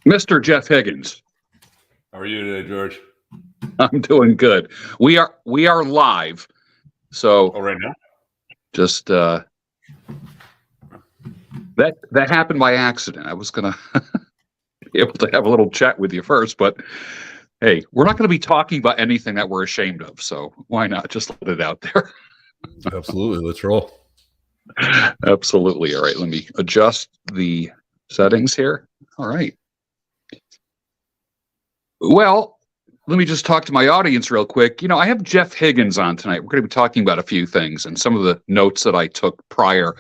Mr. Jeff Higgins. How are you today, George? I'm doing good. We are live. So right now? Just that happened by accident. I was gonna be able to have a little chat with you first, but hey, we're not gonna be talking about anything that we're ashamed of, so why not just let it out there? Absolutely. Let's roll. Absolutely. All right, let me adjust the settings here. All right. Well, let me just talk to my audience real quick. I have Jeff Higgins on tonight. We're going to be talking about a few things, and some of the notes that I took prior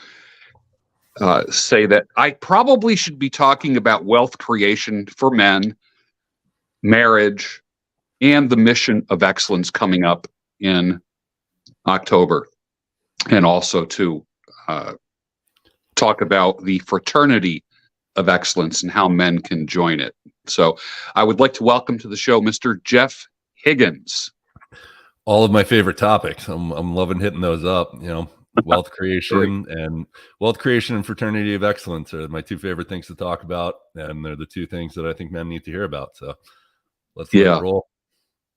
say that I probably should be talking about wealth creation for men, marriage, and the mission of excellence coming up in October, and also to talk about the fraternity of excellence and how men can join it. So I would like to welcome to the show Mr. Jeff Higgins. All of my favorite topics. I'm loving hitting those up. Wealth creation and fraternity of excellence are my two favorite things to talk about, and they're the two things that I think men need to hear about. So let's let it roll.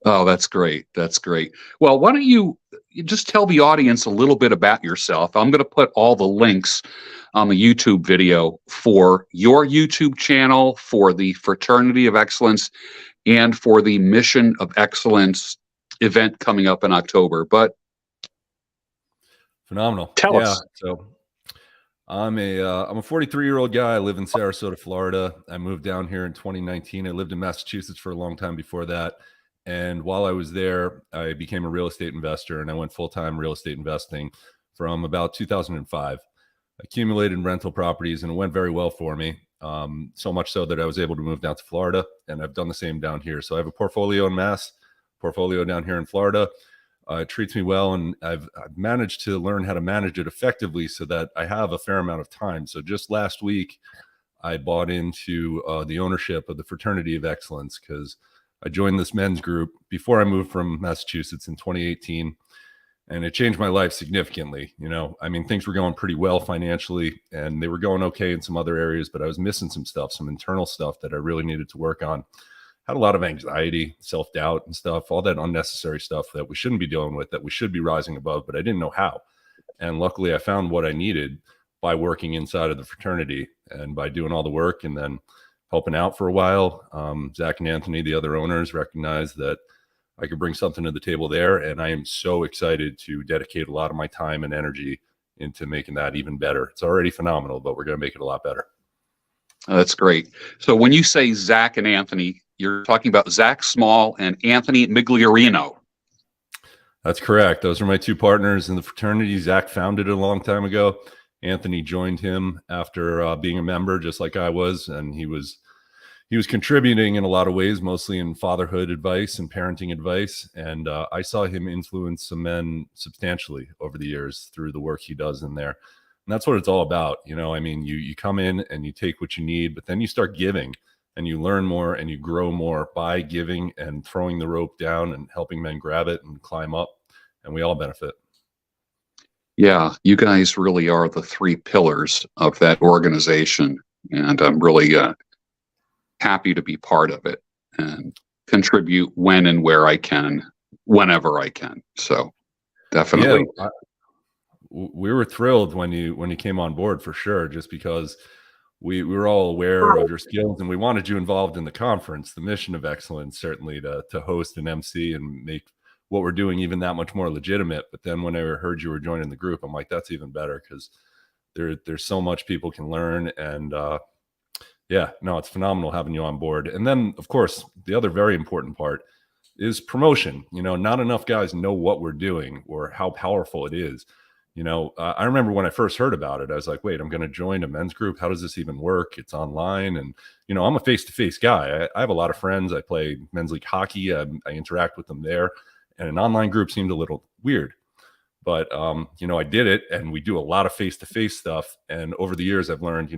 Oh, that's great. That's great. Well, why don't you just tell the audience a little bit about yourself? I'm going to put all the links on the YouTube video for your YouTube channel, for the Fraternity of Excellence, and for the Mission of Excellence event coming up in October. But phenomenal. Tell us. So I'm a 43-year-old guy. I live in Sarasota, Florida. I moved down here in 2019. I lived in Massachusetts for a long time before that. And while I was there, I became a real estate investor, and I went full-time real estate investing from about 2005. Accumulated rental properties, and it went very well for me. So much so that I was able to move down to Florida, and I've done the same down here. So I have a portfolio in Mass, portfolio down here in Florida. It treats me well, and I've managed to learn how to manage it effectively so that I have a fair amount of time. So just last week, I bought into the ownership of the Fraternity of Excellence because I joined this men's group before I moved from Massachusetts in 2018. And it changed my life significantly. Things were going pretty well financially, and they were going okay in some other areas, but I was missing some stuff, some internal stuff that I really needed to work on. Had a lot of anxiety, self-doubt and stuff, all that unnecessary stuff that we shouldn't be dealing with, that we should be rising above, but I didn't know how. And luckily I found what I needed by working inside of the fraternity and by doing all the work and then helping out for a while. Zach and Anthony, the other owners, recognized that I could bring something to the table there. And I am so excited to dedicate a lot of my time and energy into making that even better. It's already phenomenal, but we're going to make it a lot better. Oh, that's great. So when you say Zach and Anthony, you're talking about Zach Small and Anthony Migliorino. That's correct. Those are my two partners in the fraternity. Zach founded it a long time ago. Anthony joined him after being a member, just like I was. And he was contributing in a lot of ways, mostly in fatherhood advice and parenting advice. And I saw him influence some men substantially over the years through the work he does in there. And that's what it's all about. You come in and you take what you need, but then you start giving and you learn more and you grow more by giving and throwing the rope down and helping men grab it and climb up. And we all benefit. Yeah, you guys really are the three pillars of that organization. And I'm really happy to be part of it and contribute when and where I can, whenever I can. So definitely. Yeah, we were thrilled when you came on board, for sure, just because we were all aware of your skills and we wanted you involved in the conference, the Mission of Excellence, certainly to host an MC and make what we're doing even that much more legitimate. But then when I heard you were joining the group, I'm like, that's even better, because there's so much people can learn. And it's phenomenal having you on board. And then, of course, the other very important part is promotion. Not enough guys know what we're doing or how powerful it is. I remember when I first heard about it, I was like, wait, I'm going to join a men's group. How does this even work? It's online. And, I'm a face-to-face guy. I have a lot of friends. I play men's league hockey. I interact with them there. And an online group seemed a little weird. But, I did it, and we do a lot of face-to-face stuff. And over the years, I've learned,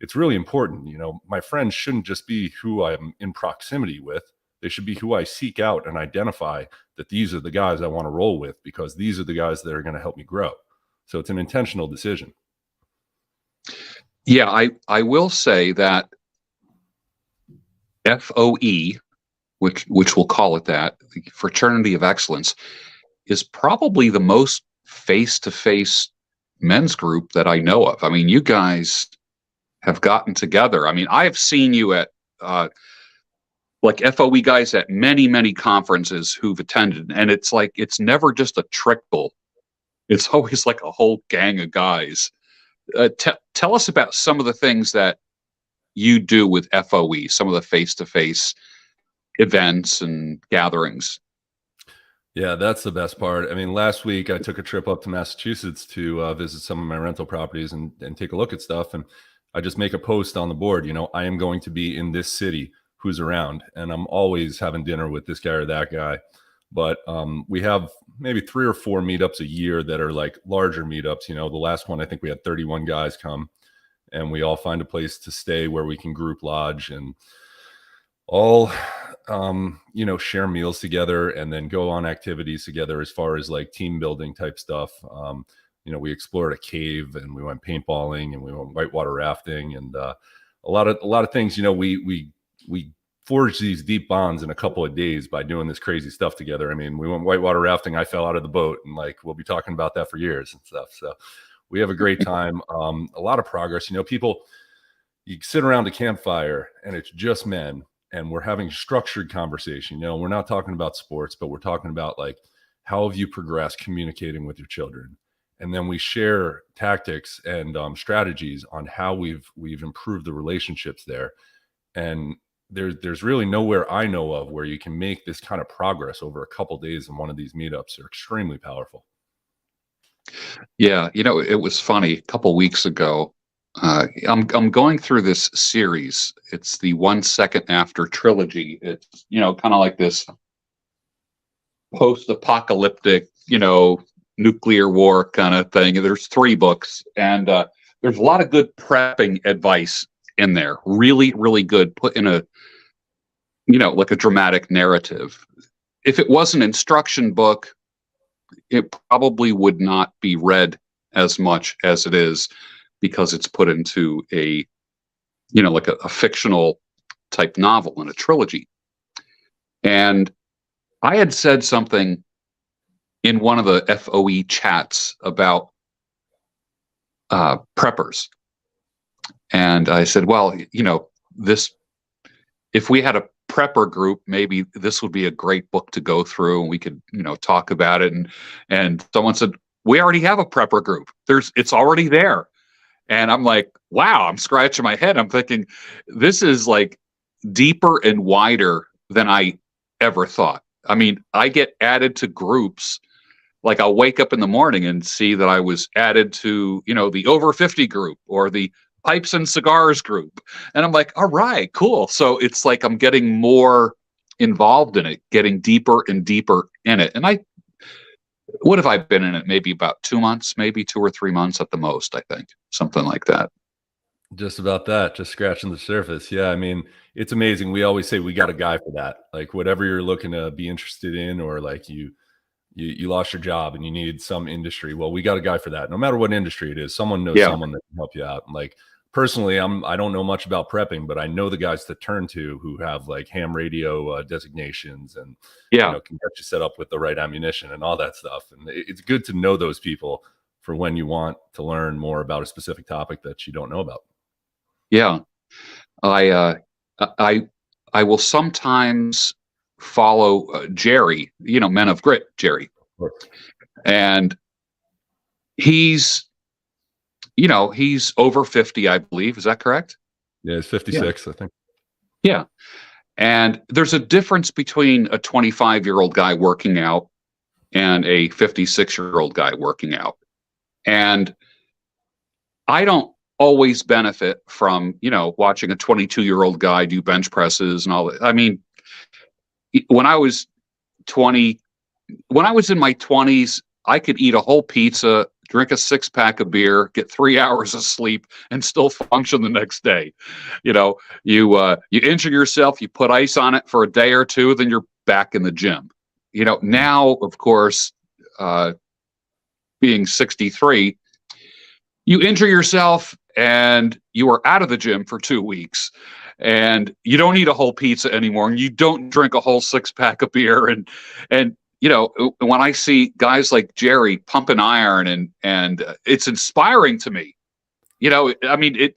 it's really important. My friends shouldn't just be who I'm in proximity with. They should be who I seek out and identify that these are the guys I want to roll with, because these are the guys that are going to help me grow. So it's an intentional decision. Yeah, I will say that FOE, which we'll call it that, the Fraternity of Excellence, is probably the most face-to-face men's group that I know of. I mean, you guys have gotten together. I mean, I have seen you at like FOE guys at many, many conferences who've attended, and it's like it's never just a trickle. It's always like a whole gang of guys. Tell us about some of the things that you do with FOE, some of the face-to-face events and gatherings. Yeah, that's the best part. I mean, last week I took a trip up to Massachusetts to visit some of my rental properties and take a look at stuff. And I just make a post on the board, I am going to be in this city, who's around. And I'm always having dinner with this guy or that guy. But we have maybe 3 or 4 meetups a year that are like larger meetups. The last one, I think we had 31 guys come, and we all find a place to stay where we can group lodge and all share meals together and then go on activities together as far as like team building type stuff. We explored a cave, and we went paintballing, and we went whitewater rafting, and a lot of things. We forged these deep bonds in a couple of days by doing this crazy stuff together. I mean, we went whitewater rafting. I fell out of the boat, and like we'll be talking about that for years and stuff. So we have a great time. A lot of progress. People, you sit around a campfire, and it's just men, and we're having structured conversation. We're not talking about sports, but we're talking about like, how have you progressed communicating with your children? And then we share tactics and strategies on how we've improved the relationships there. And there's really nowhere I know of where you can make this kind of progress over a couple days in one of these meetups. They're extremely powerful. Yeah, it was funny. A couple weeks ago, I'm going through this series. It's the 1 Second After trilogy. It's kind of like this post-apocalyptic, nuclear war kind of thing. There's 3 books, and there's a lot of good prepping advice in there. Really, really good. Put in a like a dramatic narrative. If it was an instruction book, it probably would not be read as much as it is, because it's put into a like a fictional type novel in a trilogy. And I had said something in one of the FOE chats about preppers, and I said, well, if we had a prepper group, maybe this would be a great book to go through, and we could talk about it. And someone said, we already have a prepper group. It's already there. And I'm like, wow, I'm scratching my head. I'm thinking, this is like deeper and wider than I ever thought. I mean, I get added to groups. Like, I'll wake up in the morning and see that I was added to, the over 50 group or the pipes and cigars group. And I'm like, all right, cool. So it's like I'm getting more involved in it, getting deeper and deeper in it. And what have I been in it? Maybe about 2 months, maybe 2 or 3 months at the most, I think. Something like that. Just about that, just scratching the surface. Yeah, I mean, it's amazing. We always say we got a guy for that. Like, whatever you're looking to be interested in, or like you lost your job and you need some industry. Well, we got a guy for that. No matter what industry it is, someone knows someone that can help you out. And like, personally, I don't know much about prepping, but I know the guys to turn to who have like ham radio designations and can get you set up with the right ammunition and all that stuff. And it's good to know those people for when you want to learn more about a specific topic that you don't know about. Yeah, I will sometimes follow Jerry, Men of Grit, Jerry, and he's over 50, I believe. Is that correct? Yeah, he's 56, I think. Yeah. And there's a difference between a 25-year-old guy working out and a 56-year-old guy working out. And I don't always benefit from, watching a 22-year-old guy do bench presses and all that. I mean, when I was in my 20s, I could eat a whole pizza, drink a 6-pack of beer, get 3 hours of sleep, and still function the next day. You injure yourself, you put ice on it for a day or two, then you're back in the gym. Now, of course, being 63, you injure yourself and you are out of the gym for 2 weeks. and you don't eat a whole pizza anymore, and you don't drink a whole 6-pack of beer. And you know, when I see guys like Jerry pumping iron, and it's inspiring to me. You know, I mean,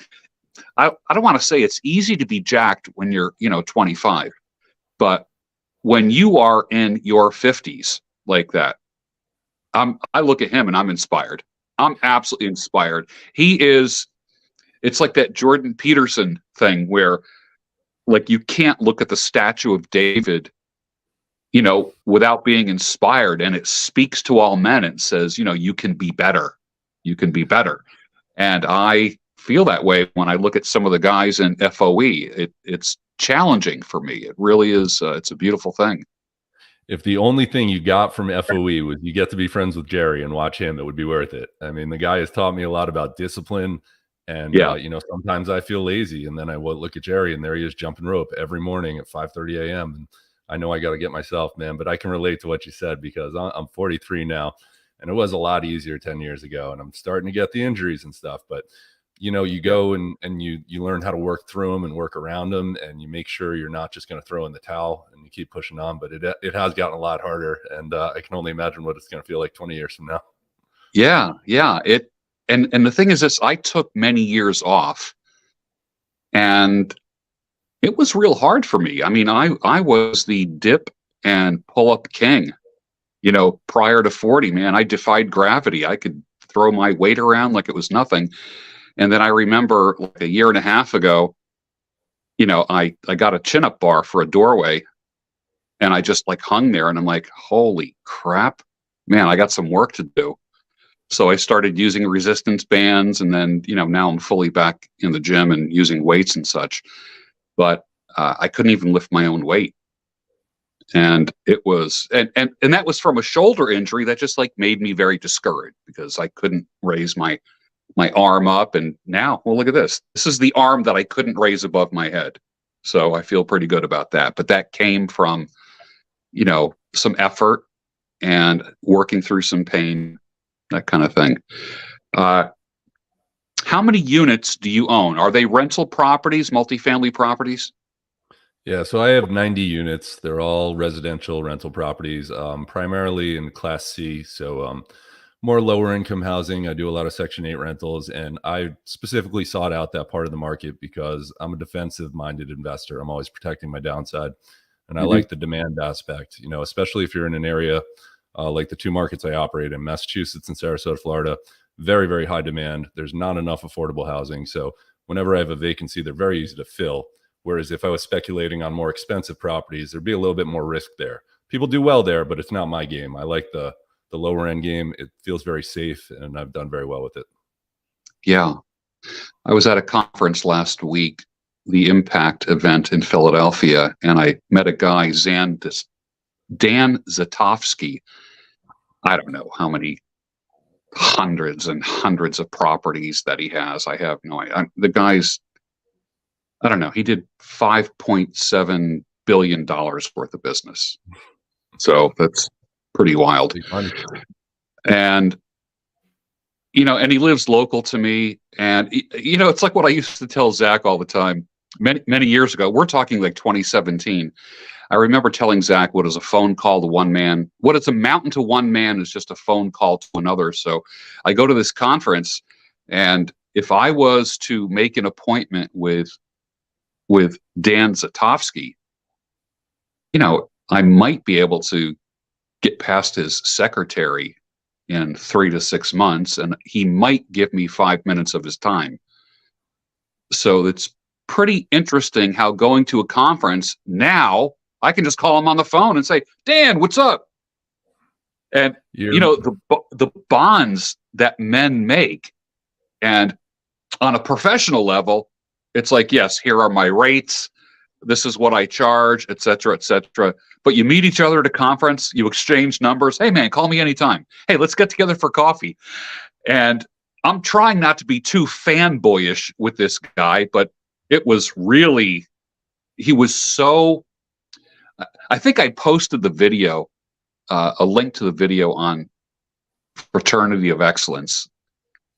I don't want to say it's easy to be jacked when you're, 25, but when you are in your 50s like that, I look at him and I'm inspired. I'm absolutely inspired. It's like that Jordan Peterson thing where, like, you can't look at the statue of David, without being inspired, and it speaks to all men and says, you can be better. You can be better. And I feel that way when I look at some of the guys in FOE. It's challenging for me. It really is. It's a beautiful thing. If the only thing you got from FOE was you get to be friends with Jerry and watch him, it would be worth it. I mean, the guy has taught me a lot about discipline. And, sometimes I feel lazy, and then I will look at Jerry, and there he is jumping rope every morning at 5:30 a.m. And I know I got to get myself, man, but I can relate to what you said, because I'm 43 now, and it was a lot easier 10 years ago, and I'm starting to get the injuries and stuff. But, you go and you learn how to work through them and work around them, and you make sure you're not just going to throw in the towel, and you keep pushing on. But it has gotten a lot harder, and I can only imagine what it's going to feel like 20 years from now. Yeah. And the thing is this, I took many years off, and it was real hard for me. I mean, I was the dip and pull up king, prior to 40, man. I defied gravity. I could throw my weight around like it was nothing. And then I remember, like, a year and a half ago, I got a chin-up bar for a doorway, and I just, like, hung there, and I'm like, holy crap, man, I got some work to do. So I started using resistance bands, and then, now I'm fully back in the gym and using weights and such. But I couldn't even lift my own weight. And it was, and that was from a shoulder injury that just, like, made me very discouraged, because I couldn't raise my arm up. And now, well, look at this. This is the arm that I couldn't raise above my head. So I feel pretty good about that. But that came from, some effort and working through some pain, that kind of thing. How many units do you own? Are they rental properties, multifamily properties? Yeah, so I have 90 units. They're all residential rental properties, primarily in Class C. So more lower income housing. I do a lot of Section 8 rentals, and I specifically sought out that part of the market because I'm a defensive minded investor. I'm always protecting my downside, and I like the demand aspect, especially if you're in an area like the two markets I operate in, Massachusetts and Sarasota, Florida. Very, very high demand. There's not enough affordable housing. So whenever I have a vacancy, they're very easy to fill. Whereas if I was speculating on more expensive properties, there'd be a little bit more risk there. People do well there, but it's not my game. I like the lower end game. It feels very safe, and I've done very well with it. Yeah. I was at a conference last week, the Impact event in Philadelphia, and I met a guy, Dan Zatofsky. I don't know how many hundreds and hundreds of properties that he has. I have no idea. The guy's, I don't know, he did $5.7 billion worth of business. So that's pretty wild. And, and he lives local to me. And, it's like what I used to tell Zach all the time many years ago. We're talking like 2017. I remember telling Zach, what is a phone call to one man? What is a mountain to one man is just a phone call to another. So I go to this conference, and if I was to make an appointment with Dan Zatofsky, I might be able to get past his secretary in 3 to 6 months, and he might give me 5 minutes of his time. So it's pretty interesting how going to a conference now, I can just call him on the phone and say, Dan, what's up? And, the bonds that men make, and on a professional level, it's like, yes, here are my rates. This is what I charge, et cetera, et cetera. But you meet each other at a conference, you exchange numbers. Hey, man, call me anytime. Hey, let's get together for coffee. And I'm trying not to be too fanboyish with this guy, but it was really, he was so, I think I posted the video, a link to the video on Fraternity of Excellence.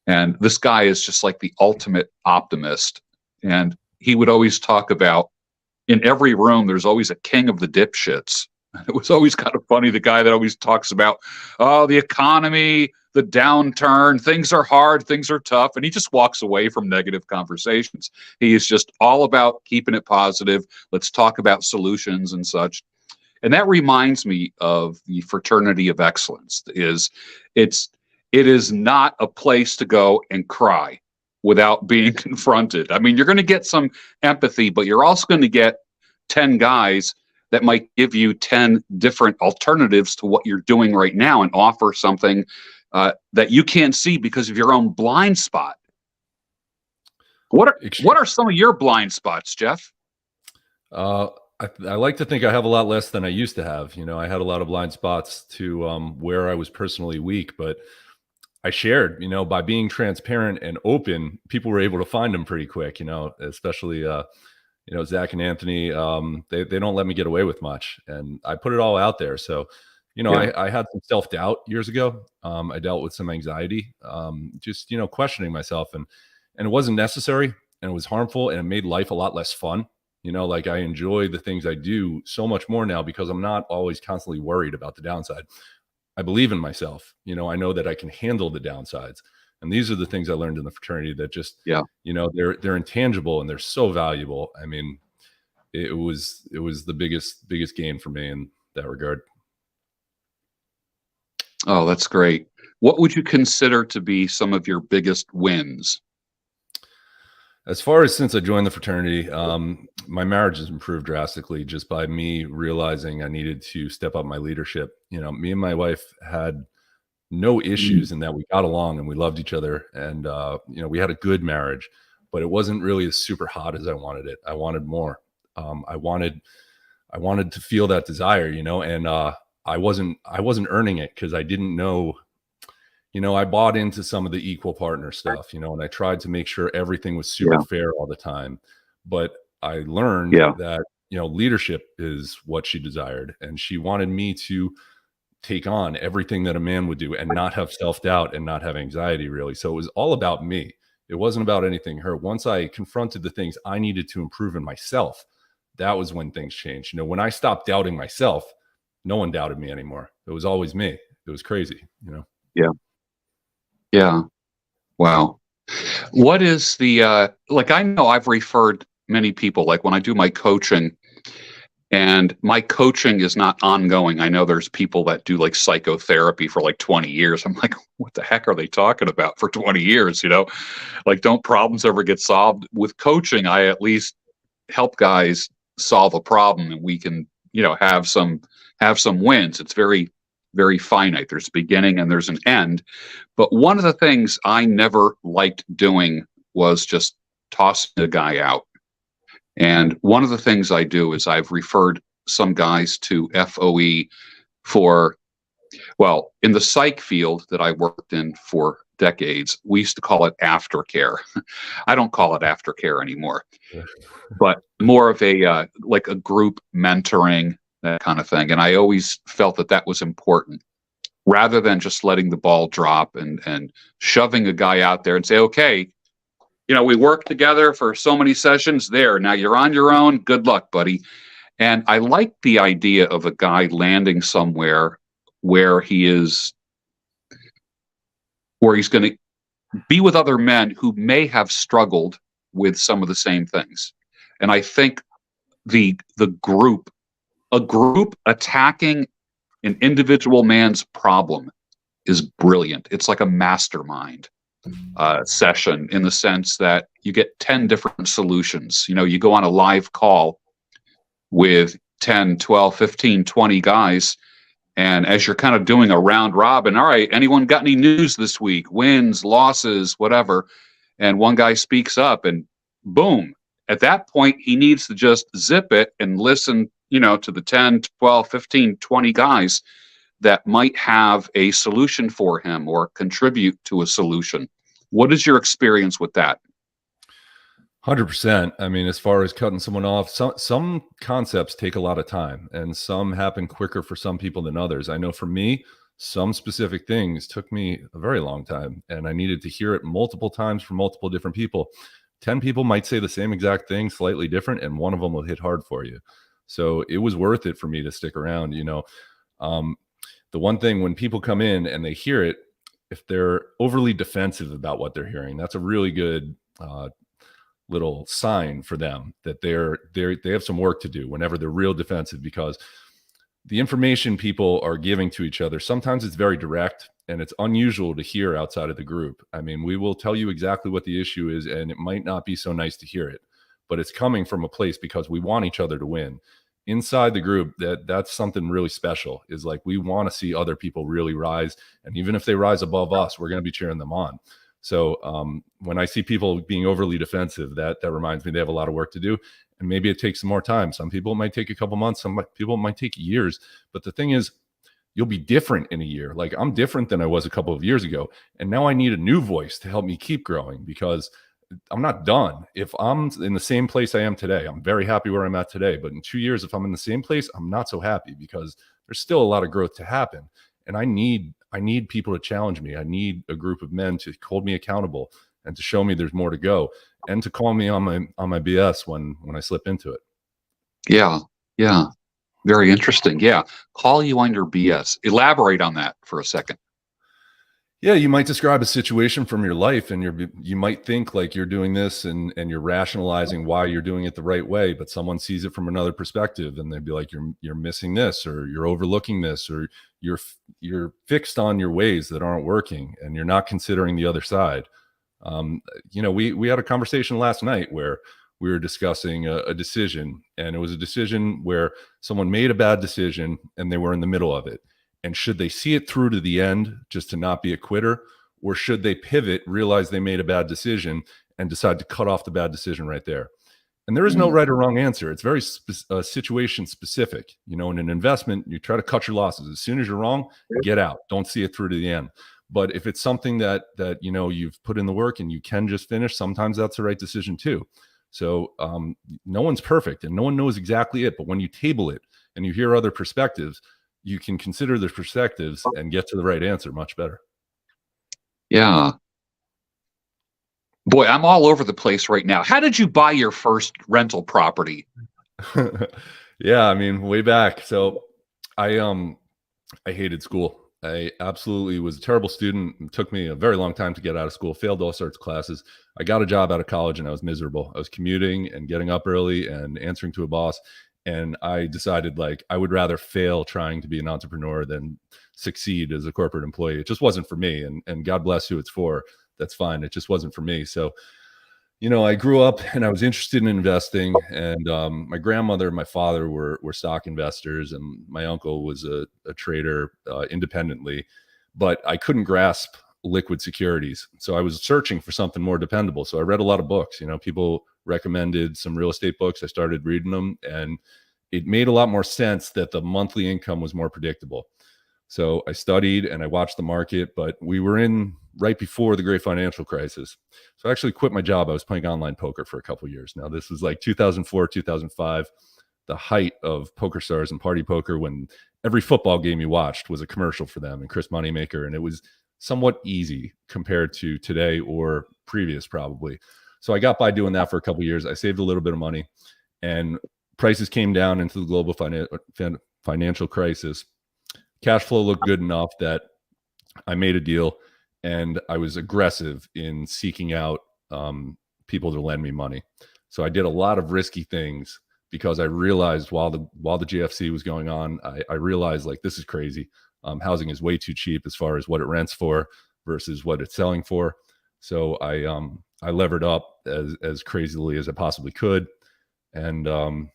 And this guy is just like the ultimate optimist. And he would always talk about, in every room, there's always a king of the dipshits. It was always kind of funny, the guy that always talks about, oh, the economy, the downturn, things are hard, things are tough, and he just walks away from negative conversations. He is just all about keeping it positive. Let's talk about solutions and such. And that reminds me of the Fraternity of Excellence. It is not a place to go and cry without being confronted. I mean, you're going to get some empathy, but you're also going to get 10 guys that might give you 10 different alternatives to what you're doing right now and offer something that you can't see because of your own blind spot. What are some of your blind spots, Jeff? I like to think I have a lot less than I used to have. You know, I had a lot of blind spots to where I was personally weak, but I shared, you know, by being transparent and open, people were able to find them pretty quick, you know, especially, you know, Zach and Anthony, they don't let me get away with much. And I put it all out there. So, you know, I had some self-doubt years ago. I dealt with some anxiety, just, you know, questioning myself, and it wasn't necessary, and it was harmful, and it made life a lot less fun. You know, like I enjoy the things I do so much more now because I'm not always constantly worried about the downside. I believe in myself. You know, I know that I can handle the downsides. And these are the things I learned in the fraternity that just, you know, they're intangible and they're so valuable. I mean, it was the biggest gain for me in that regard. Oh, that's great. What would you consider to be some of your biggest wins? As far as since I joined the fraternity, my marriage has improved drastically just by me realizing I needed to step up my leadership. You know, me and my wife had no issues in that we got along and we loved each other, and you know, we had a good marriage, but it wasn't really as super hot as I wanted it. I wanted more. I wanted to feel that desire, you know, and I wasn't earning it because I didn't know. You know, I bought into some of the equal partner stuff, you know, and I tried to make sure everything was super fair all the time. But I learned that, you know, leadership is what she desired. And she wanted me to take on everything that a man would do and not have self-doubt and not have anxiety, really. So it was all about me. It wasn't about anything her. Once I confronted the things I needed to improve in myself, that was when things changed. You know, when I stopped doubting myself, no one doubted me anymore. It was always me. It was crazy, you know? Yeah. Wow. What is the, like, I know I've referred many people, like when I do my coaching, and my coaching is not ongoing. I know there's people that do like psychotherapy for like 20 years. I'm like, what the heck are they talking about for 20 years? You know, like, don't problems ever get solved? With coaching, I at least help guys solve a problem, and we can, you know, have some wins. It's very, very finite. There's a beginning and there's an end. But one of the things I never liked doing was just tossing a guy out. And one of the things I do is I've referred some guys to FOE for, well, in the psych field that I worked in for decades, we used to call it aftercare. I don't call it aftercare anymore, but more of a like a group mentoring, that kind of thing. And I always felt that that was important, rather than just letting the ball drop and shoving a guy out there and say, okay, you know, we worked together for so many sessions there. Now you're on your own. Good luck, buddy. And I like the idea of a guy landing somewhere where he's going to be with other men who may have struggled with some of the same things. And I think a group attacking an individual man's problem is brilliant. It's like a mastermind session, in the sense that you get 10 different solutions. You know, you go on a live call with 10, 12, 15, 20 guys, and as you're kind of doing a round robin, all right, anyone got any news this week? Wins, losses, whatever. And one guy speaks up, and boom. At that point, he needs to just zip it and listen, you know, to the 10, 12, 15, 20 guys that might have a solution for him or contribute to a solution. What is your experience with that? 100%. I mean, as far as cutting someone off, some concepts take a lot of time, and some happen quicker for some people than others. I know for me, some specific things took me a very long time, and I needed to hear it multiple times from multiple different people 10 people might say the same exact thing, slightly different, and one of them will hit hard for you. So it was worth it for me to stick around. The one thing when people come in and they hear it, if they're overly defensive about what they're hearing, that's a really good little sign for them that they have some work to do whenever they're real defensive, because the information people are giving to each other, sometimes it's very direct and it's unusual to hear outside of the group. I mean, we will tell you exactly what the issue is, and it might not be so nice to hear it, but it's coming from a place because we want each other to win. Inside the group, that's something really special, is like we want to see other people really rise. And even if they rise above us, we're going to be cheering them on. So when I see people being overly defensive, that reminds me they have a lot of work to do. And maybe it takes some more time. Some people it might take a couple months. Some people it might take years. But the thing is, you'll be different in a year. Like, I'm different than I was a couple of years ago. And now I need a new voice to help me keep growing, because I'm not done. If I'm in the same place I am today, I'm very happy where I'm at today. But in 2 years, if I'm in the same place, I'm not so happy, because there's still a lot of growth to happen. And I need people to challenge me. I need a group of men to hold me accountable and to show me there's more to go, and to call me on my BS when I slip into it. Yeah. Yeah. Very interesting. Yeah. Call you on your BS. Elaborate on that for a second. Yeah, you might describe a situation from your life, and you might think like you're doing this and you're rationalizing why you're doing it the right way, but someone sees it from another perspective and they'd be like, you're missing this, or you're overlooking this, or you're fixed on your ways that aren't working and you're not considering the other side. We had a conversation last night where we were discussing a decision, and it was a decision where someone made a bad decision and they were in the middle of it. And should they see it through to the end just to not be a quitter, or should they pivot, realize they made a bad decision, and decide to cut off the bad decision right there? And there is no right or wrong answer. It's very situation specific. In an investment, you try to cut your losses. As soon as you're wrong, get out. Don't see it through to the end. But if it's something that you've put in the work and you can just finish, sometimes that's the right decision too. So no one's perfect and no one knows exactly it. But when you table it and you hear other perspectives, you can consider the perspectives and get to the right answer much better. Yeah. Boy, I'm all over the place right now. How did you buy your first rental property? Yeah, I mean, way back. So I hated school. I absolutely was a terrible student. It took me a very long time to get out of school, failed all sorts of classes. I got a job out of college and I was miserable. I was commuting and getting up early and answering to a boss. And I decided, like, I would rather fail trying to be an entrepreneur than succeed as a corporate employee. It just wasn't for me. And God bless who it's for. That's fine. It just wasn't for me. So, I grew up and I was interested in investing. And my grandmother and my father were stock investors, and my uncle was a trader independently. But I couldn't grasp liquid securities. So I was searching for something more dependable. So I read a lot of books. People recommended some real estate books. I started reading them, and it made a lot more sense that the monthly income was more predictable. So I studied and I watched the market, but we were in right before the great financial crisis. So I actually quit my job. I was playing online poker for a couple of years. Now, this was like 2004, 2005, the height of Poker Stars and Party Poker, when every football game you watched was a commercial for them and Chris Moneymaker. And it was somewhat easy compared to today or previous, probably. So I got by doing that for a couple of years. I saved a little bit of money, and prices came down into the global financial crisis. Cash flow looked good enough that I made a deal, and I was aggressive in seeking out people to lend me money. So I did a lot of risky things because I realized while the GFC was going on, I realized, like, this is crazy. Housing is way too cheap as far as what it rents for versus what it's selling for. So I levered up as crazily as I possibly could. And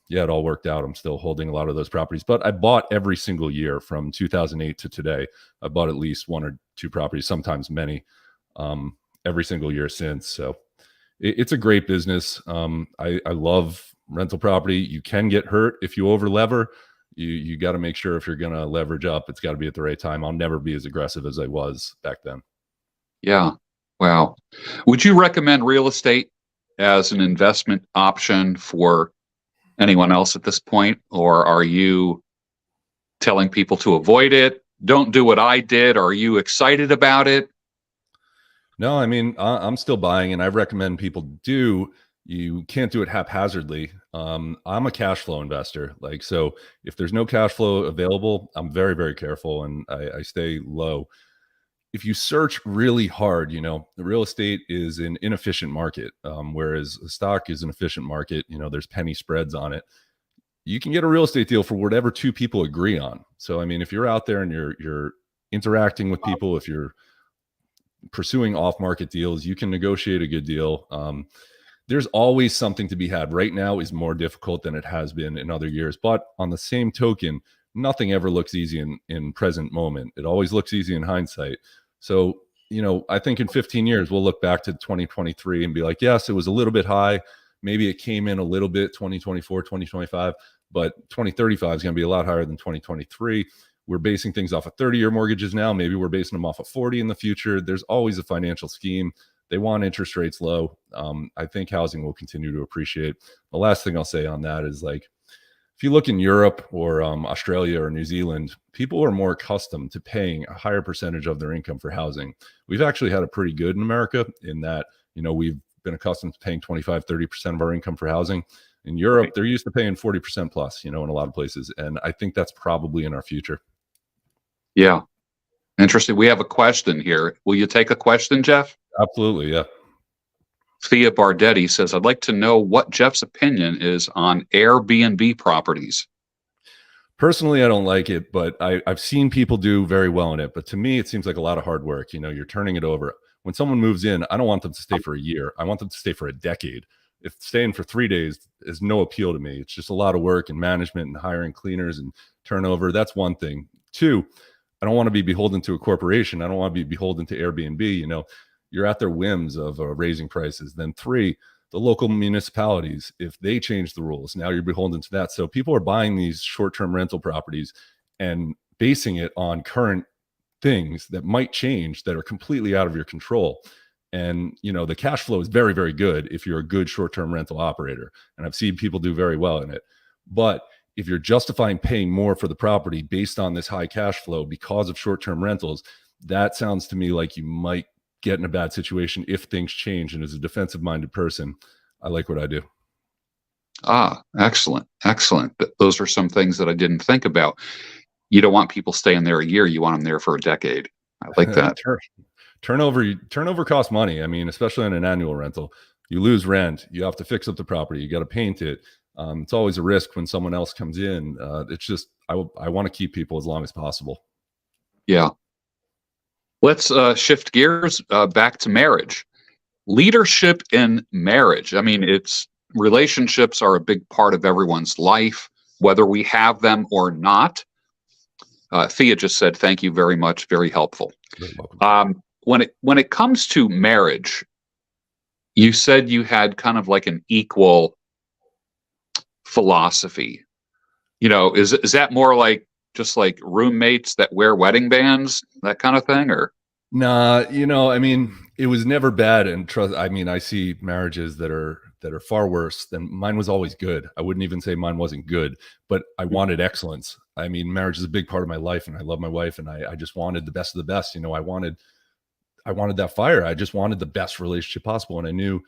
it all worked out. I'm still holding a lot of those properties, but I bought every single year from 2008 to today. I bought at least one or two properties, sometimes many, every single year since. So it's a great business. I love rental property. You can get hurt if you over lever. You got to make sure if you're going to leverage up, it's got to be at the right time. I'll never be as aggressive as I was back then. Yeah. Wow. Would you recommend real estate as an investment option for anyone else at this point? Or are you telling people to avoid it? Don't do what I did? Are you excited about it? No, I mean, I'm still buying, and I recommend people do. You can't do it haphazardly. I'm a cash flow investor. Like, so if there's no cash flow available, I'm very, very careful and I stay low. If you search really hard, the real estate is an inefficient market, whereas a stock is an efficient market. There's penny spreads on it. You can get a real estate deal for whatever two people agree on. So, I mean, if you're out there and you're interacting with people, if you're pursuing off-market deals, you can negotiate a good deal. There's always something to be had. Right now is more difficult than it has been in other years. But on the same token, nothing ever looks easy in present moment. It always looks easy in hindsight. So, I think in 15 years, we'll look back to 2023 and be like, yes, it was a little bit high. Maybe it came in a little bit 2024, 2025, but 2035 is going to be a lot higher than 2023. We're basing things off of 30-year mortgages now. Maybe we're basing them off of 40 in the future. There's always a financial scheme. They want interest rates low. I think housing will continue to appreciate. The last thing I'll say on that is, like, if you look in Europe or Australia or New Zealand, people are more accustomed to paying a higher percentage of their income for housing. We've actually had it pretty good in America in that, we've been accustomed to paying 25, 30% of our income for housing. In Europe, they're used to paying 40% plus, in a lot of places. And I think that's probably in our future. Yeah. Interesting. We have a question here. Will you take a question, Jeff? Absolutely. Yeah. Thea Bardetti says, I'd like to know what Jeff's opinion is on Airbnb properties. Personally, I don't like it, but I've seen people do very well in it. But to me, it seems like a lot of hard work. You're turning it over. When someone moves in, I don't want them to stay for a year. I want them to stay for a decade. If staying for 3 days is no appeal to me, it's just a lot of work and management and hiring cleaners and turnover. That's one thing. Two, I don't want to be beholden to a corporation. I don't want to be beholden to Airbnb. You're at their whims of raising prices. Then three, the local municipalities, if they change the rules, now you're beholden to that. So people are buying these short-term rental properties and basing it on current things that might change that are completely out of your control. And, the cash flow is very, very good if you're a good short-term rental operator. And I've seen people do very well in it. But if you're justifying paying more for the property based on this high cash flow because of short-term rentals, that sounds to me like you might get in a bad situation if things change. And as a defensive-minded person, I like what I do. Ah, excellent. Excellent. Those are some things that I didn't think about. You don't want people staying there a year. You want them there for a decade. I like that. Turnover costs money. I mean, especially on an annual rental, you lose rent. You have to fix up the property. You got to paint it. It's always a risk when someone else comes in. It's just, I want to keep people as long as possible. Yeah. Let's shift gears back to marriage. Leadership in marriage. I mean, relationships are a big part of everyone's life, whether we have them or not. Thea just said, thank you very much. Very helpful. You're welcome. When it comes to marriage, you said you had kind of like an equal philosophy. Is that more like just like roommates that wear wedding bands, that kind of thing? Or Nah, I mean, it was never bad. And trust, I mean, I see marriages that are far worse than mine. Was always good. I wouldn't even say mine wasn't good, but I wanted excellence. I mean, marriage is a big part of my life, and I love my wife, and I just wanted the best of the best. I wanted that fire. I just wanted the best relationship possible, and I knew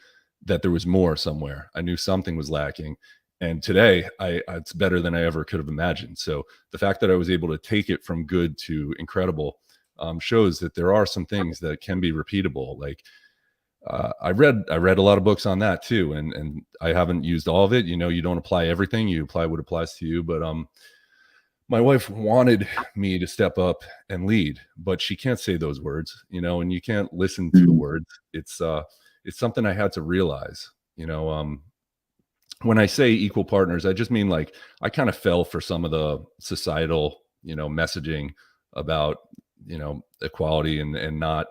that there was more somewhere. I knew something was lacking. And today, it's better than I ever could have imagined. So the fact that I was able to take it from good to incredible shows that there are some things that can be repeatable. Like I read a lot of books on that too, and I haven't used all of it. You don't apply everything; you apply what applies to you. But my wife wanted me to step up and lead, but she can't say those words, and you can't listen to the words. It's something I had to realize, when I say equal partners, I just mean like I kind of fell for some of the societal, messaging about, equality and not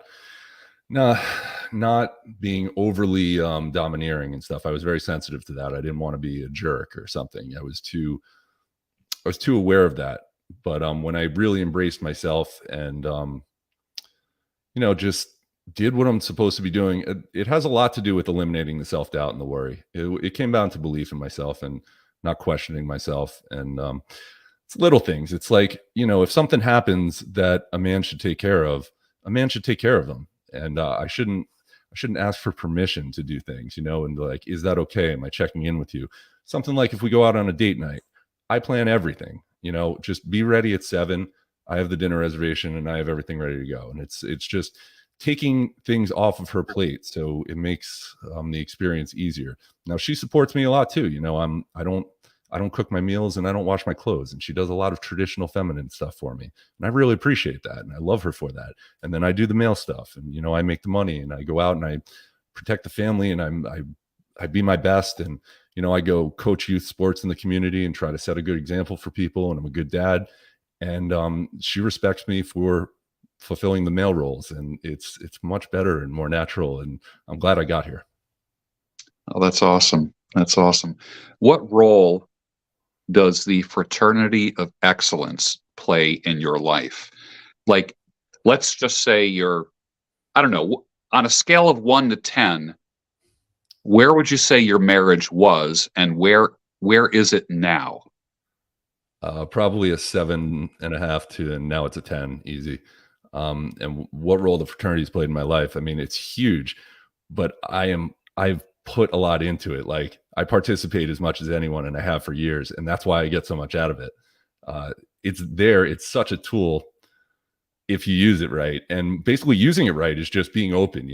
being overly domineering and stuff. I was very sensitive to that. I didn't want to be a jerk or something. I was too aware of that. But when I really embraced myself and just did what I'm supposed to be doing, it has a lot to do with eliminating the self-doubt and the worry. It came down to belief in myself and not questioning myself. And it's little things. It's like, if something happens that a man should take care of, a man should take care of them. and I shouldn't ask for permission to do things, and like, is that okay? Am I checking in with you? Something like if we go out on a date night, I plan everything, just be ready at 7. I have the dinner reservation and I have everything ready to go. And it's just taking things off of her plate. So it makes the experience easier. Now she supports me a lot too. I don't cook my meals and I don't wash my clothes. And she does a lot of traditional feminine stuff for me. And I really appreciate that. And I love her for that. And then I do the male stuff and, I make the money and I go out and I protect the family and I be my best. And, I go coach youth sports in the community and try to set a good example for people. And I'm a good dad. And she respects me for fulfilling the male roles. And it's much better and more natural. And I'm glad I got here. Oh, that's awesome. That's awesome. What role does the Fraternity of Excellence play in your life? Like, let's just say I don't know, on a scale of 1 to 10, where would you say your marriage was and where is it now? Probably a 7.5 and now it's a 10, easy. And what role the fraternity's played in my life? I mean, it's huge, but I've put a lot into it. Like, I participate as much as anyone and I have for years. And that's why I get so much out of it. It's there. It's such a tool if you use it right. And basically using it right is just being open.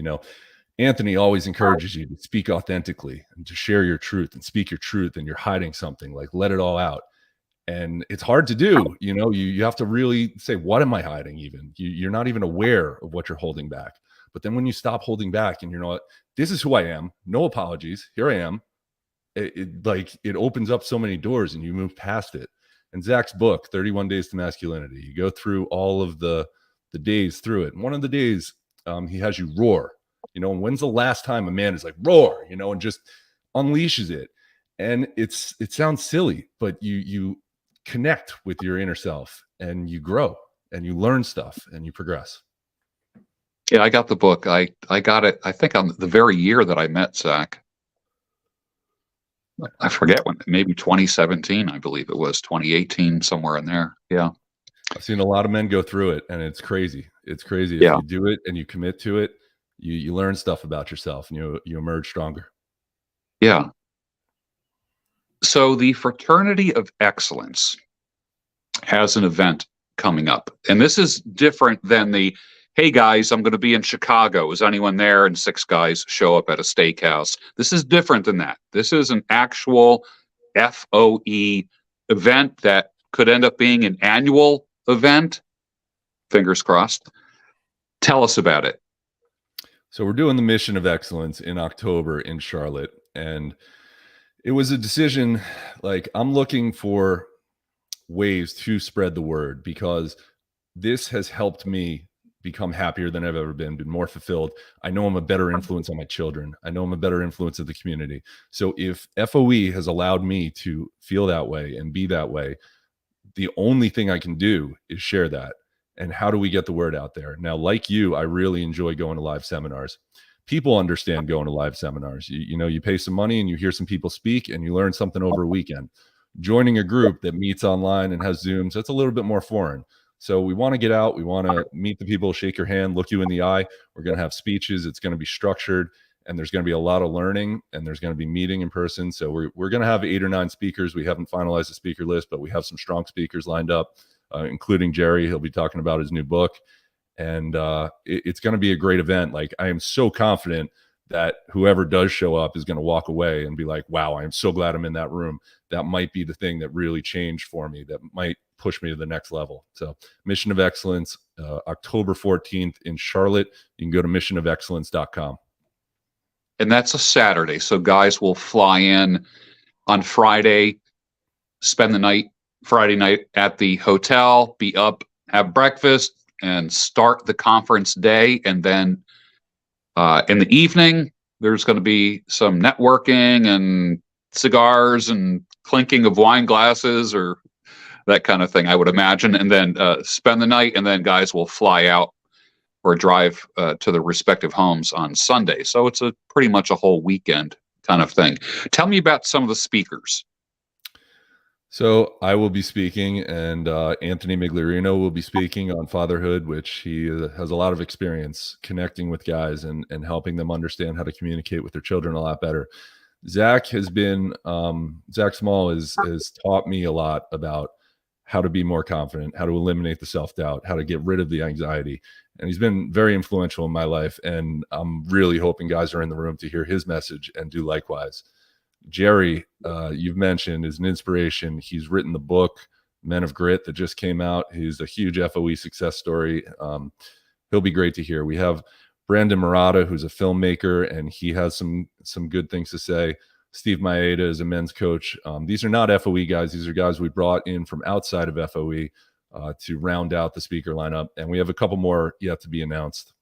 Anthony always encourages you to speak authentically and to share your truth and speak your truth, and you're hiding something, like, let it all out. And it's hard to do. You have to really say, what am I hiding? Even you're not even aware of what you're holding back. But then when you stop holding back and what, this is who I am, no apologies, here I am. It opens up so many doors and you move past it. And Zach's book, 31 Days to Masculinity, you go through all of the days through it. And one of the days he has you roar. And when's the last time a man is like, roar, and just unleashes it? And it sounds silly, but you connect with your inner self and you grow and you learn stuff and you progress. Yeah, I got the book. I got it, I think, on the very year that I met Zach. I forget when, maybe 2017, I believe it was 2018, somewhere in there. Yeah. I've seen a lot of men go through it and it's crazy. It's crazy. If Yeah. you do it and you commit to it, you learn stuff about yourself and you emerge stronger. Yeah. So the Fraternity of Excellence has an event coming up. And this is different than the, hey guys, I'm going to be in Chicago. Is anyone there? And 6 guys show up at a steakhouse. This is different than that. This is an actual FOE event that could end up being an annual event. Fingers crossed. Tell us about it. So we're doing the Mission of Excellence in October in Charlotte. And it was a decision, like, I'm looking for ways to spread the word because this has helped me become happier than I've ever been more fulfilled. I know I'm a better influence on my children. I know I'm a better influence of the community. So if FOE has allowed me to feel that way and be that way, the only thing I can do is share that. And how do we get the word out there? Now, like you, I really enjoy going to live seminars. People understand going to live seminars. You pay some money and you hear some people speak and you learn something over a weekend. Joining a group that meets online and has Zooms, that's a little bit more foreign. So we want to get out. We want to meet the people, shake your hand, look you in the eye. We're going to have speeches. It's going to be structured and there's going to be a lot of learning and there's going to be meeting in person. So we're going to have 8 or 9 speakers. We haven't finalized the speaker list, but we have some strong speakers lined up, including Jerry. He'll be talking about his new book. And it's going to be a great event. Like, I am so confident that whoever does show up is going to walk away and be like, wow, I am so glad I'm in that room. That might be the thing that really changed for me, that might push me to the next level. So Mission of Excellence, October 14th in Charlotte. You can go to missionofexcellence.com. And that's a Saturday. So guys will fly in on Friday, spend the night, Friday night at the hotel, be up, have breakfast, and start the conference day. And then in the evening, there's going to be some networking and cigars and clinking of wine glasses or that kind of thing, I would imagine. And then spend the night, and then guys will fly out or drive to their respective homes on Sunday. So it's pretty much a whole weekend kind of thing. Tell me about some of the speakers. So I will be speaking, and Anthony Migliorino will be speaking on fatherhood, which he has a lot of experience connecting with guys and helping them understand how to communicate with their children a lot better. Zach has been Zach Small has taught me a lot about how to be more confident, how to eliminate the self-doubt, how to get rid of the anxiety. And he's been very influential in my life. And I'm really hoping guys are in the room to hear his message and do likewise. Jerry, you've mentioned, is an inspiration. He's written the book Men of Grit that just came out. He's a huge FOE success story. He'll be great to hear. We have Brandon Murata, who's a filmmaker, and he has some good things to say. Steve Maeda is a men's coach. These are not FOE guys. These are guys we brought in from outside of FOE to round out the speaker lineup. And we have a couple more yet to be announced.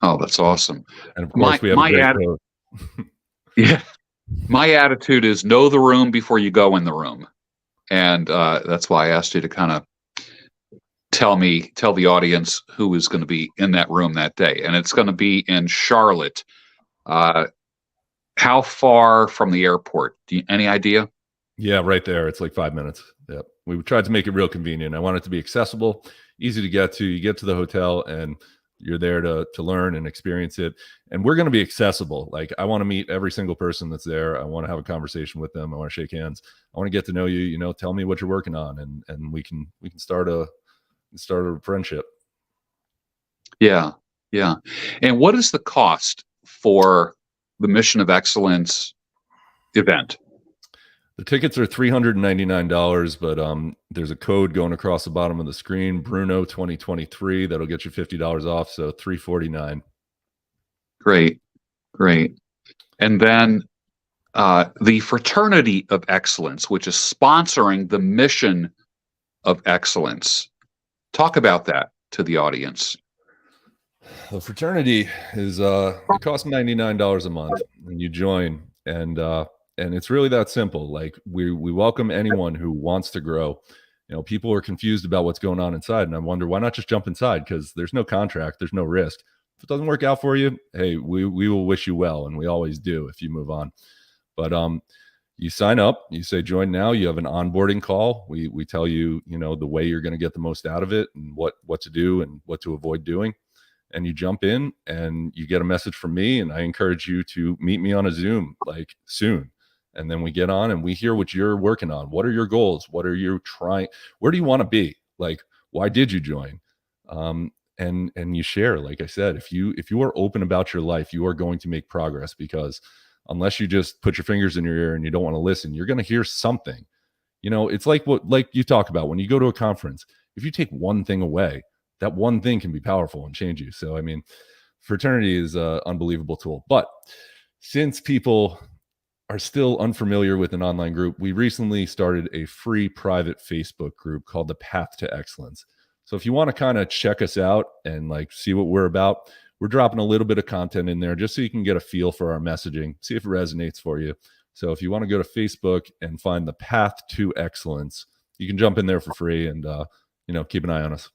Oh, that's awesome. And of course, we have a great coach. Yeah. My attitude is know the room before you go in the room. And that's why I asked you to kind of tell the audience who is going to be in that room that day. And it's going to be in Charlotte. How far from the airport? Any idea? Yeah, right there. It's like 5 minutes. Yep. We tried to make it real convenient. I want it to be accessible, easy to get to. You get to the hotel and you're there to learn and experience it. And we're going to be accessible. Like, I want to meet every single person that's there. I want to have a conversation with them. I want to shake hands. I want to get to know you, tell me what you're working on, and we can start a friendship. Yeah. Yeah. And what is the cost for the Mission of Excellence event? The tickets are $399, but there's a code going across the bottom of the screen, Bruno 2023. That'll get you $50 off, so $349. Great. And then the Fraternity of Excellence, which is sponsoring the Mission of Excellence. Talk about that to the audience. The Fraternity is it costs $99 a month, and you join, and it's really that simple. Like, we welcome anyone who wants to grow. People are confused about what's going on inside, and I wonder, why not just jump inside? Because there's no contract, there's no risk. If it doesn't work out for you, hey, we will wish you well, and we always do if you move on. But you sign up, you say join now. You have an onboarding call. We tell you, the way you're going to get the most out of it, and what to do and what to avoid doing. And you jump in, and you get a message from me, and I encourage you to meet me on a Zoom like soon. And then we get on and we hear what you're working on. What are your goals? What are you trying? Where do you want to be? Like, why did you join? And you share. Like I said, if you are open about your life, you are going to make progress, because unless you just put your fingers in your ear and you don't want to listen, you're going to hear something. It's like like you talk about when you go to a conference. If you take one thing away, that one thing can be powerful and change you. So, I mean, Fraternity is an unbelievable tool. But since people are still unfamiliar with an online group, we recently started a free private Facebook group called the Path to Excellence. So if you want to kind of check us out and like see what we're about, we're dropping a little bit of content in there just so you can get a feel for our messaging, see if it resonates for you. So if you want to go to Facebook and find the Path to Excellence, you can jump in there for free and keep an eye on us.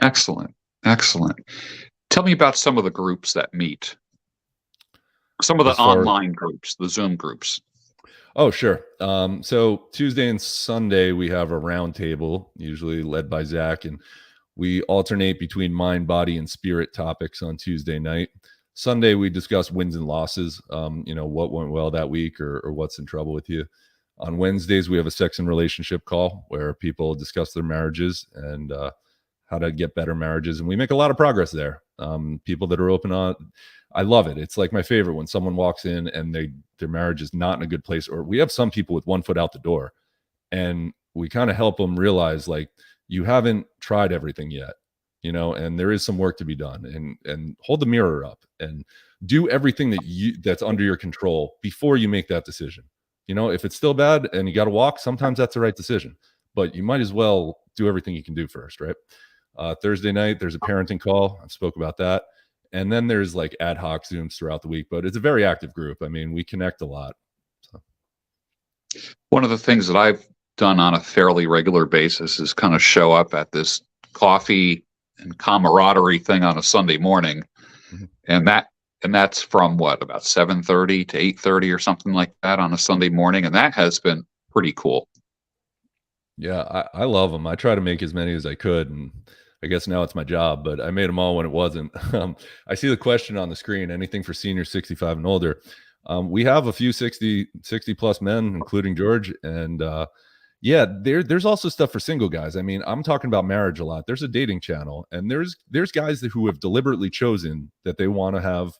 Excellent. Tell me about some of the groups that meet. Some of the online groups, the Zoom groups. Oh, sure. So Tuesday and Sunday, we have a round table, usually led by Zach, and we alternate between mind, body, and spirit topics on Tuesday night. Sunday, we discuss wins and losses, what went well that week or what's in trouble with you. On Wednesdays, we have a sex and relationship call where people discuss their marriages and how to get better marriages. And we make a lot of progress there. People that are open on, I love it. It's like my favorite when someone walks in and their marriage is not in a good place, or we have some people with one foot out the door, and we kind of help them realize, like, you haven't tried everything yet, and there is some work to be done, and hold the mirror up and do everything that's under your control before you make that decision. If it's still bad and you got to walk, sometimes that's the right decision, but you might as well do everything you can do first, right? Thursday night, there's a parenting call. I spoke about that. And then there's like ad hoc Zooms throughout the week, but it's a very active group. I mean, we connect a lot. So. One of the things that I've done on a fairly regular basis is kind of show up at this coffee and camaraderie thing on a Sunday morning. Mm-hmm. And that's from what, about 7:30 to 8:30 or something like that on a Sunday morning. And that has been pretty cool. Yeah, I love them. I try to make as many as I could, and I guess now it's my job, but I made them all when it wasn't. I see the question on the screen, anything for seniors 65 and older. We have a few 60 plus men, including George. And yeah, there's also stuff for single guys. I mean, I'm talking about marriage a lot. There's a dating channel, and there's guys who have deliberately chosen that they want to have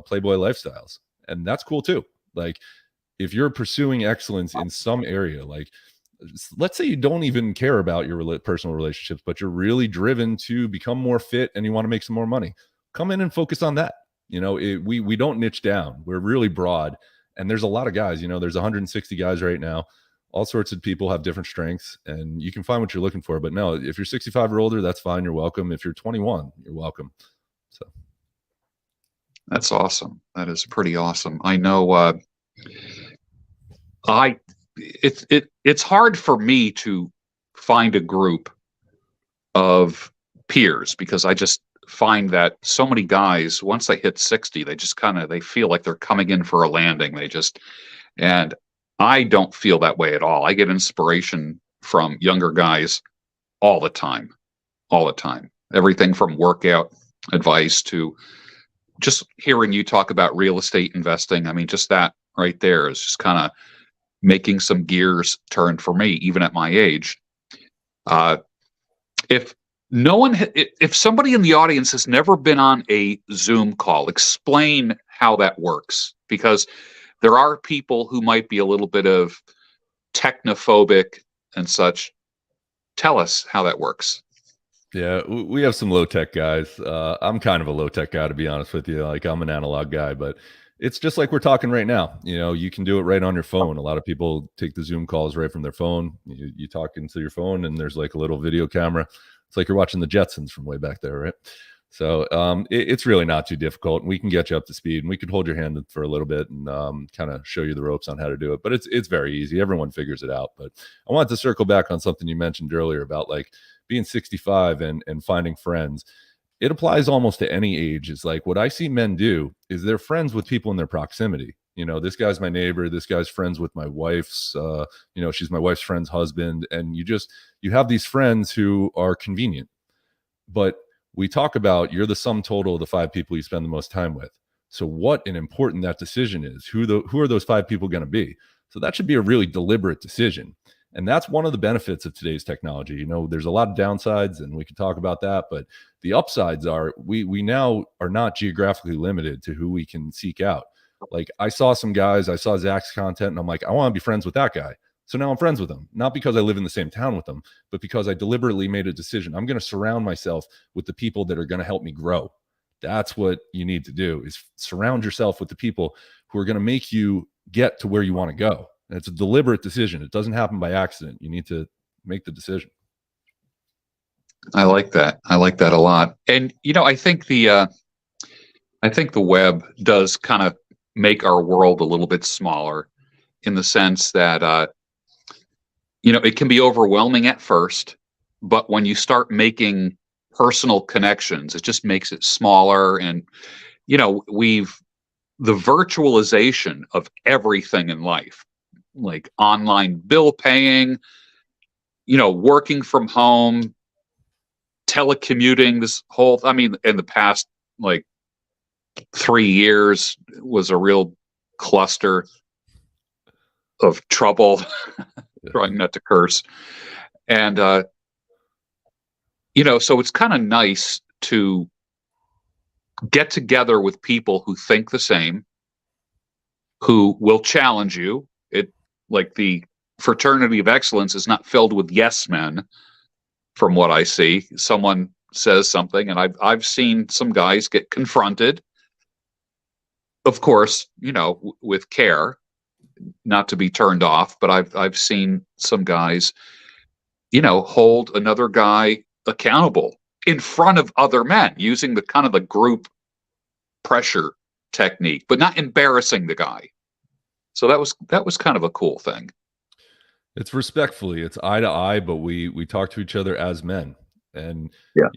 Playboy lifestyles. And that's cool too. Like, if you're pursuing excellence in some area, like let's say you don't even care about your personal relationships, but you're really driven to become more fit and you want to make some more money, come in and focus on that. We don't niche down. We're really broad, and there's a lot of guys. There's 160 guys right now. All sorts of people have different strengths, and you can find what you're looking for. But no, if you're 65 or older, that's fine. You're welcome. If you're 21, you're welcome. So that's awesome. That is pretty awesome. I know. It's hard for me to find a group of peers because I just find that so many guys, once they hit 60, they feel like they're coming in for a landing. And I don't feel that way at all. I get inspiration from younger guys all the time. Everything from workout advice to just hearing you talk about real estate investing. I mean, just that right there is just kind of making some gears turn for me, even at my age. If somebody in the audience has never been on a Zoom call, explain how that works, because there are people who might be a little bit of technophobic and such. Tell us how that works. Yeah, we have some low tech guys. I'm kind of a low tech guy, to be honest with you. Like, I'm an analog guy, but it's just like we're talking right now. You can do it right on your phone. A lot of people take the Zoom calls right from their phone. You talk into your phone, and there's like a little video camera. It's like you're watching the Jetsons from way back there, right? So it's really not too difficult, and we can get you up to speed, and we could hold your hand for a little bit and kind of show you the ropes on how to do it. But it's very easy. Everyone figures it out. But I wanted to circle back on something you mentioned earlier about like being 65 and finding friends. It applies almost to any age. It's like what I see men do is they're friends with people in their proximity. This guy's my neighbor. This guy's friends with my wife's, she's my wife's friend's husband. And you have these friends who are convenient. But we talk about you're the sum total of the 5 people you spend the most time with. So what an important that decision is. Who are those 5 people going to be? So that should be a really deliberate decision. And that's one of the benefits of today's technology. There's a lot of downsides, and we can talk about that, but the upsides are we now are not geographically limited to who we can seek out. Like, I saw Zach's content, and I'm like, I want to be friends with that guy. So now I'm friends with him, not because I live in the same town with him, but because I deliberately made a decision. I'm going to surround myself with the people that are going to help me grow. That's what you need to do, is surround yourself with the people who are going to make you get to where you want to go. And it's a deliberate decision. It doesn't happen by accident. You need to make the decision. I like that. I like that a lot. And I think the web does kind of make our world a little bit smaller, in the sense that it can be overwhelming at first, but when you start making personal connections, it just makes it smaller. And the virtualization of everything in life, like online bill paying, working from home, telecommuting, in the past, like 3 years was a real cluster of trouble. Trying not to curse. And, so it's kind of nice to get together with people who think the same, who will challenge you. Like, the fraternity of excellence is not filled with yes men. From what I see, someone says something, and I've seen some guys get confronted, of course, with care, not to be turned off. But I've seen some guys, hold another guy accountable in front of other men, using the kind of the group pressure technique, but not embarrassing the guy. So that was kind of a cool thing. It's respectfully, it's eye to eye, but we talk to each other as men. And yeah.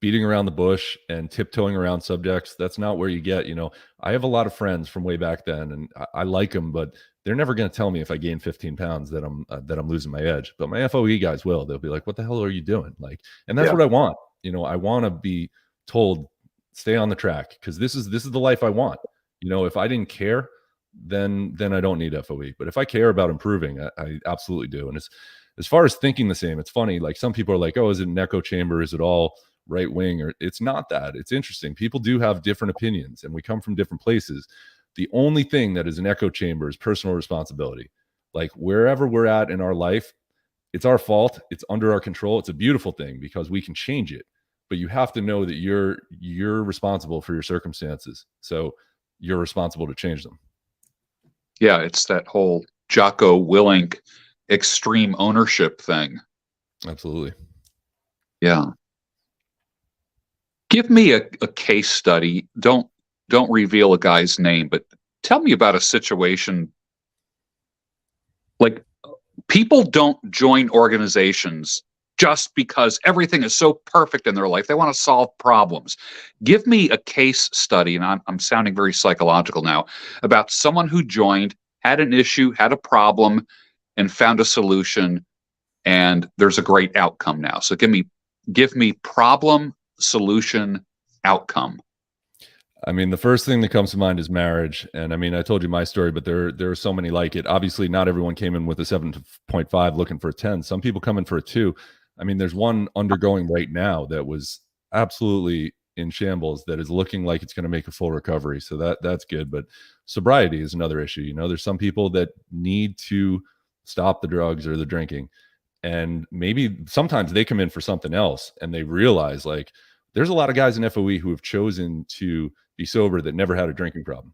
beating around the bush and tiptoeing around subjects, that's not where you get, I have a lot of friends from way back then, and I like them, but they're never going to tell me if I gain 15 pounds that I'm losing my edge. But my FOE guys will. They'll be like, "What the hell are you doing?" Like, and that's Yeah. what I want. I want to be told, stay on the track, because this is the life I want. If I didn't care, then I don't need FOE. But if I care about improving, I absolutely do. And as far as thinking the same, it's funny. Like, some people are like, "Oh, is it an echo chamber? Is it all right wing?" Or it's not that. It's interesting. People do have different opinions, and we come from different places. The only thing that is an echo chamber is personal responsibility. Like, wherever we're at in our life, it's our fault. It's under our control. It's a beautiful thing because we can change it. But you have to know that you're responsible for your circumstances. So you're responsible to change them. Yeah, it's that whole Jocko Willink extreme ownership thing. Absolutely. Yeah. Give me a case study. Don't reveal a guy's name, but tell me about a situation. Like, people don't join organizations just because everything is so perfect in their life. They want to solve problems. Give me a case study, and I'm sounding very psychological now, about someone who joined, had an issue, had a problem, and found a solution, and there's a great outcome now. So give me problem, solution, outcome. I mean, the first thing that comes to mind is marriage. And I mean, I told you my story, but there are so many like it. Obviously, not everyone came in with a 7.5 looking for a 10. Some people come in for a 2. I mean, there's one undergoing right now that was absolutely in shambles that is looking like it's going to make a full recovery. So that's good. But sobriety is another issue. There's some people that need to stop the drugs or the drinking. And maybe sometimes they come in for something else and they realize, like, there's a lot of guys in FOE who have chosen to be sober that never had a drinking problem.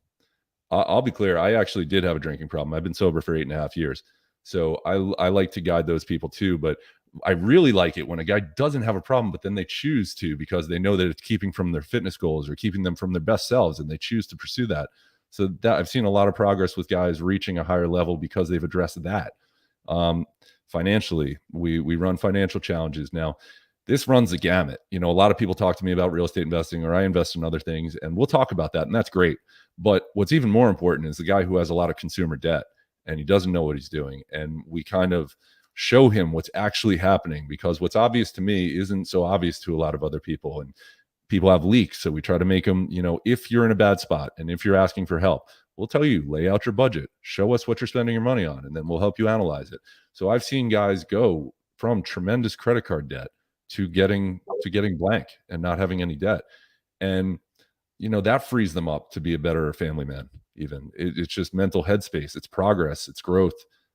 I'll be clear. I actually did have a drinking problem. I've been sober for 8.5 years. So I like to guide those people too. But I really like it when a guy doesn't have a problem, but then they choose to, because they know that it's keeping from their fitness goals or keeping them from their best selves, and they choose to pursue that. So that I've seen a lot of progress with guys reaching a higher level because they've addressed that. Financially, we run financial challenges now. This runs the gamut. A lot of people talk to me about real estate investing, or I invest in other things, and we'll talk about that, and that's great. But what's even more important is the guy who has a lot of consumer debt and he doesn't know what he's doing. And we kind of show him what's actually happening, because what's obvious to me isn't so obvious to a lot of other people. And people have leaks. So we try to make them, if you're in a bad spot and if you're asking for help, we'll tell you, lay out your budget, show us what you're spending your money on, and then we'll help you analyze it. So I've seen guys go from tremendous credit card debt to getting blank and not having any debt. And, that frees them up to be a better family man. Even it's just mental headspace, it's progress, it's growth.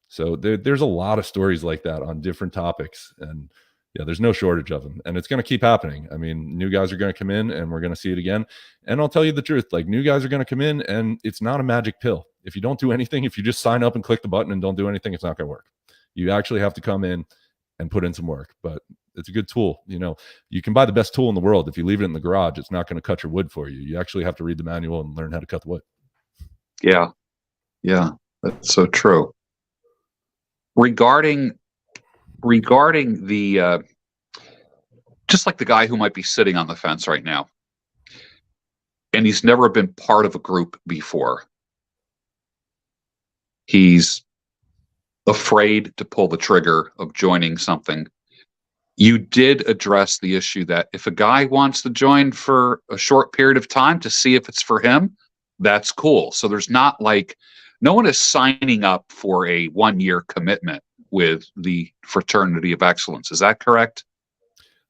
So there's a lot of stories like that on different topics, and yeah, there's no shortage of them, and it's going to keep happening. I mean, new guys are going to come in and we're going to see it again. And I'll tell you the truth, like, new guys are going to come in and it's not a magic pill. If you don't do anything, if you just sign up and click the button and don't do anything, it's not going to work. You actually have to come in and put in some work, but it's a good tool. You can buy the best tool in the world. If you leave it in the garage, it's not going to cut your wood for you. You actually have to read the manual and learn how to cut the wood. Yeah. Yeah. That's so true. Regarding the just like the guy who might be sitting on the fence right now, and he's never been part of a group before. He's afraid to pull the trigger of joining something. You did address the issue that if a guy wants to join for a short period of time to see if it's for him, that's cool. So there's not like, no one is signing up for a 1-year commitment with the Fraternity of Excellence. Is that correct?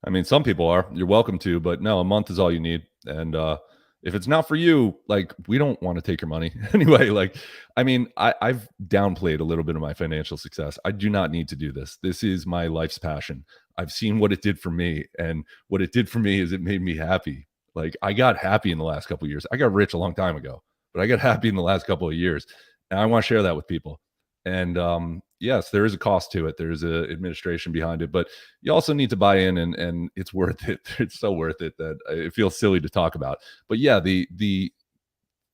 I mean, some people are. You're welcome to, but no, a month is all you need. And if it's not for you, like, we don't want to take your money anyway. Like, I mean, I've downplayed a little bit of my financial success. I do not need to do this. This is my life's passion. I've seen what it did for me, and what it did for me is it made me happy. Like, I got happy in the last couple of years. I got rich a long time ago, but I got happy in the last couple of years, and I want to share that with people. And yes, there is a cost to it. There's a administration behind it, but you also need to buy in, and it's worth it. It's so worth it that it feels silly to talk about. But yeah, the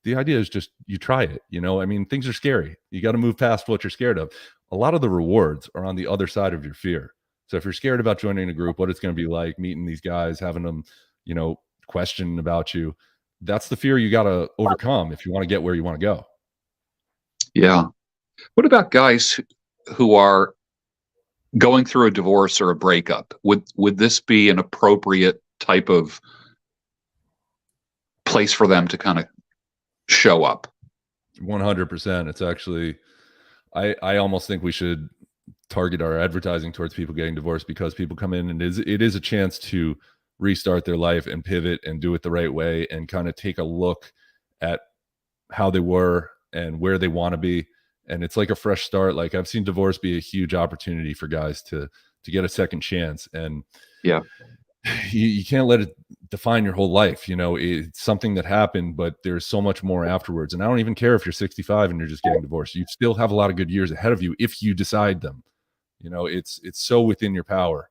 idea is just, you try it. I mean, things are scary. You got to move past what you're scared of. A lot of the rewards are on the other side of your fear. So if you're scared about joining a group, what it's going to be like, meeting these guys, having them, question about you. That's the fear you got to overcome if you want to get where you want to go. Yeah. What about guys who are going through a divorce or a breakup? Would this be an appropriate type of place for them to kind of show up? 100%. It's actually, I almost think we should target our advertising towards people getting divorced, because people come in and it is a chance to restart their life and pivot and do it the right way and kind of take a look at how they were and where they want to be. And it's like a fresh start. Like, I've seen divorce be a huge opportunity for guys to get a second chance. And yeah, you can't let it define your whole life. It's something that happened, but there's so much more afterwards. And I don't even care if you're 65 and you're just getting divorced. You still have a lot of good years ahead of you if you decide them. It's so within your power.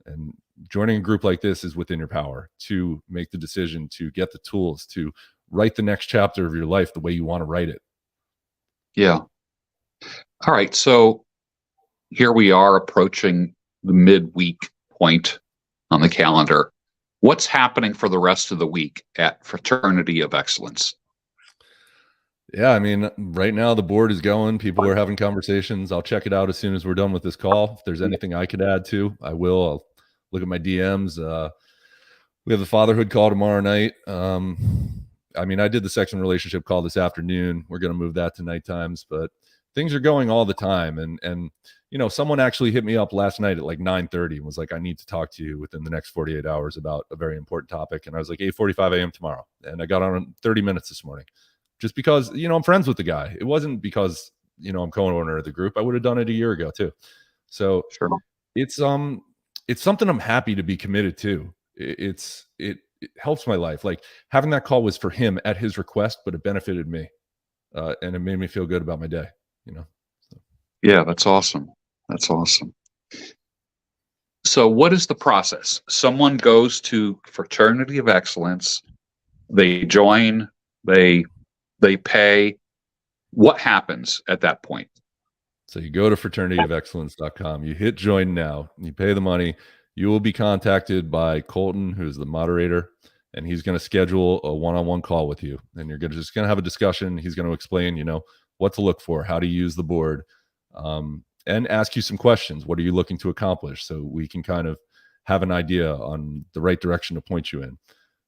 And joining a group like this is within your power to make the decision, to get the tools, to write the next chapter of your life the way you want to write it. Yeah. All right. So here we are approaching the midweek point on the calendar. What's happening for the rest of the week at Fraternity of Excellence? Yeah, I mean, right now the board is going. People are having conversations. I'll check it out as soon as we're done with this call. If there's anything I could add to, I will. I'll look at my DMs. We have the fatherhood call tomorrow night. I mean, I did the sex and relationship call this afternoon. We're going to move that to night times, but things are going all the time. And someone actually hit me up last night at like 9:30 and was like, I need to talk to you within the next 48 hours about a very important topic. And I was like, 8:45 a.m. tomorrow. And I got on 30 minutes this morning just because, I'm friends with the guy. It wasn't because, I'm co-owner of the group. I would have done it a year ago too. So Sure. It's something I'm happy to be committed to. It helps my life. Like, having that call was for him at his request, but it benefited me. And it made me feel good about my day, So. Yeah, that's awesome. That's awesome. So what is the process? Someone goes to Fraternity of Excellence, they join, they pay. What happens at that point? So you go to fraternityofexcellence.com, you hit join now, you pay the money. You will be contacted by Colton, who's the moderator, and he's going to schedule a one-on-one call with you. And you're just going to have a discussion. He's going to explain, what to look for, how to use the board, and ask you some questions. What are you looking to accomplish? So we can kind of have an idea on the right direction to point you in.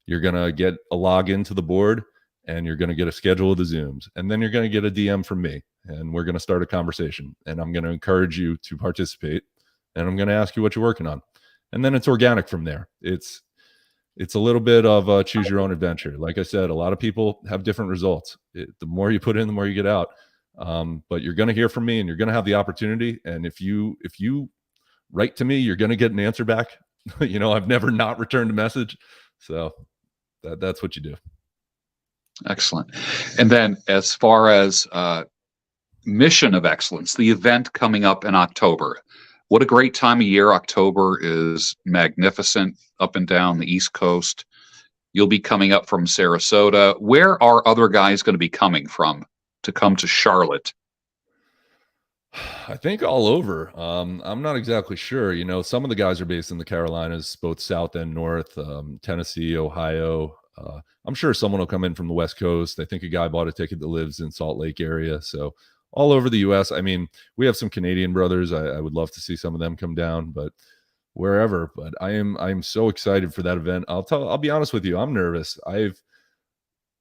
You're going to get a login to the board, and you're going to get a schedule of the Zooms. And then you're going to get a DM from me, and we're going to start a conversation. And I'm going to encourage you to participate, and I'm going to ask you what you're working on. And then it's organic from there. It's a little bit of a choose your own adventure. Like I said, a lot of people have different results. The more you put in, the more you get out. But you're going to hear from me, and you're going to have the opportunity. And if you write to me, you're going to get an answer back. I've never not returned a message. So that's what you do. Excellent. And then as far as Mission of Excellence, the event coming up in October. What a great time of year. October is magnificent up and down the East Coast. You'll be coming up from Sarasota. Where are other guys going to be coming from to come to Charlotte? I think all over. I'm not exactly sure. Some of the guys are based in the Carolinas, both South and North, Tennessee, Ohio. I'm sure someone will come in from the West Coast. I think a guy bought a ticket that lives in Salt Lake area. So all over the U.S. I mean, we have some Canadian brothers. I would love to see some of them come down, but wherever. But I'm so excited for that event. I'll be honest with you. I'm nervous. I've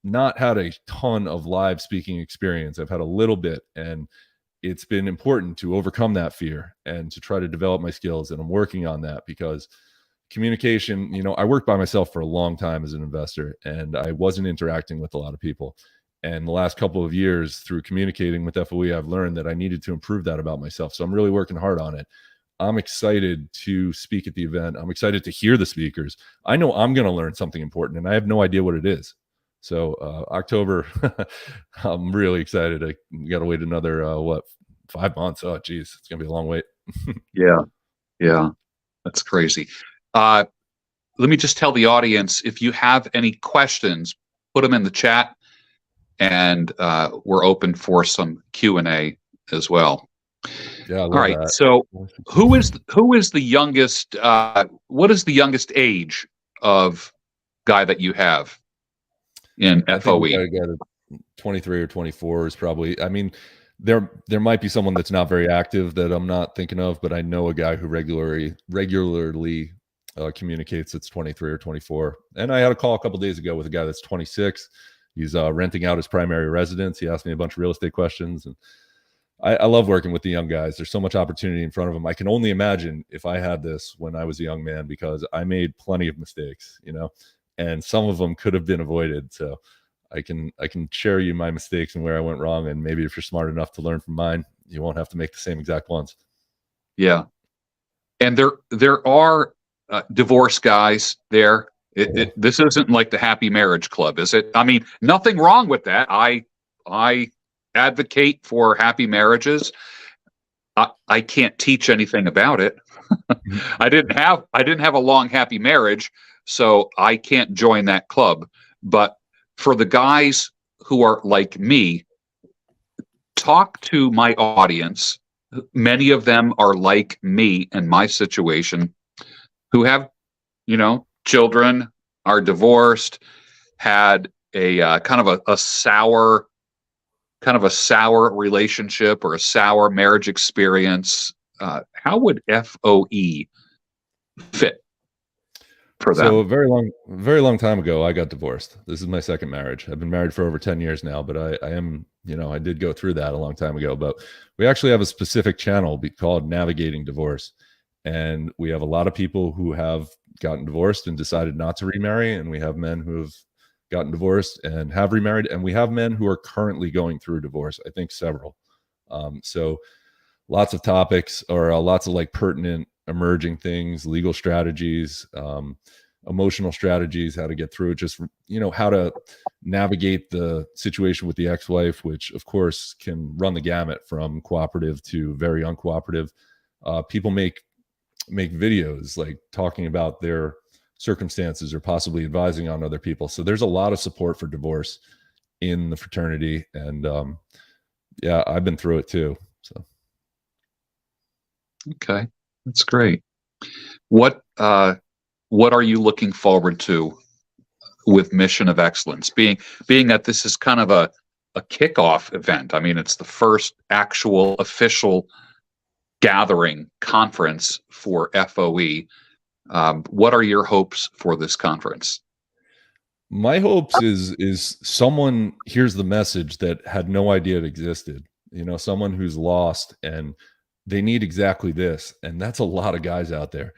not had a ton of live speaking experience. I've had a little bit, and it's been important to overcome that fear and to try to develop my skills. And I'm working on that because communication, I worked by myself for a long time as an investor, and I wasn't interacting with a lot of people. And the last couple of years, through communicating with FOE, I've learned that I needed to improve that about myself. So I'm really working hard on it. I'm excited to speak at the event. I'm excited to hear the speakers. I know I'm going to learn something important, and I have no idea what it is. So October, I'm really excited. I got to wait another, 5 months? Oh, geez, it's going to be a long wait. Yeah, that's crazy. Let me just tell the audience, if you have any questions, put them in the chat, and we're open for some Q&A as well. Yeah. All right. That. So who is the youngest? What is the youngest age of guy that you have in I FOE? think I got a 23 or 24 is probably, I mean, there might be someone that's not very active that I'm not thinking of, but I know a guy who regularly communicates that's 23 or 24. And I had a call a couple days ago with a guy that's 26. He's renting out his primary residence. He asked me a bunch of real estate questions, and I love working with the young guys. There's so much opportunity in front of them. I can only imagine if I had this when I was a young man, because I made plenty of mistakes, and some of them could have been avoided. So I can share you my mistakes and where I went wrong, and maybe if you're smart enough to learn from mine, you won't have to make the same exact ones. Yeah, and there are divorce guys there. This isn't like the happy marriage club, is it? I mean, nothing wrong with that. I advocate for happy marriages. I can't teach anything about it. I didn't have a long happy marriage, so I can't join that club. But for the guys who are like me, talk to my audience. Many of them are like me in my situation, who have, children, are divorced, had a kind of a sour relationship or a sour marriage experience. How would FOE fit for them? So a very long time ago, I got divorced. This is my second marriage. I've been married for over 10 years now, but I am, I did go through that a long time ago. But we actually have a specific channel called Navigating Divorce. And we have a lot of people who have gotten divorced and decided not to remarry. And we have men who have gotten divorced and have remarried. And we have men who are currently going through divorce, I think several. So lots of topics, or lots of like pertinent emerging things, legal strategies, emotional strategies, how to get through it, just, how to navigate the situation with the ex-wife, which of course can run the gamut from cooperative to very uncooperative. People make videos like talking about their circumstances or possibly advising on other people. So there's a lot of support for divorce in the fraternity. And yeah, I've been through it too. So. Okay, that's great. What are you looking forward to with Mission of Excellence? Being that this is kind of a kickoff event. I mean, it's the first actual official gathering conference for FOE. What are your hopes for this conference? My hopes is someone hears the message that had no idea it existed. Someone who's lost and they need exactly this. And that's a lot of guys out there.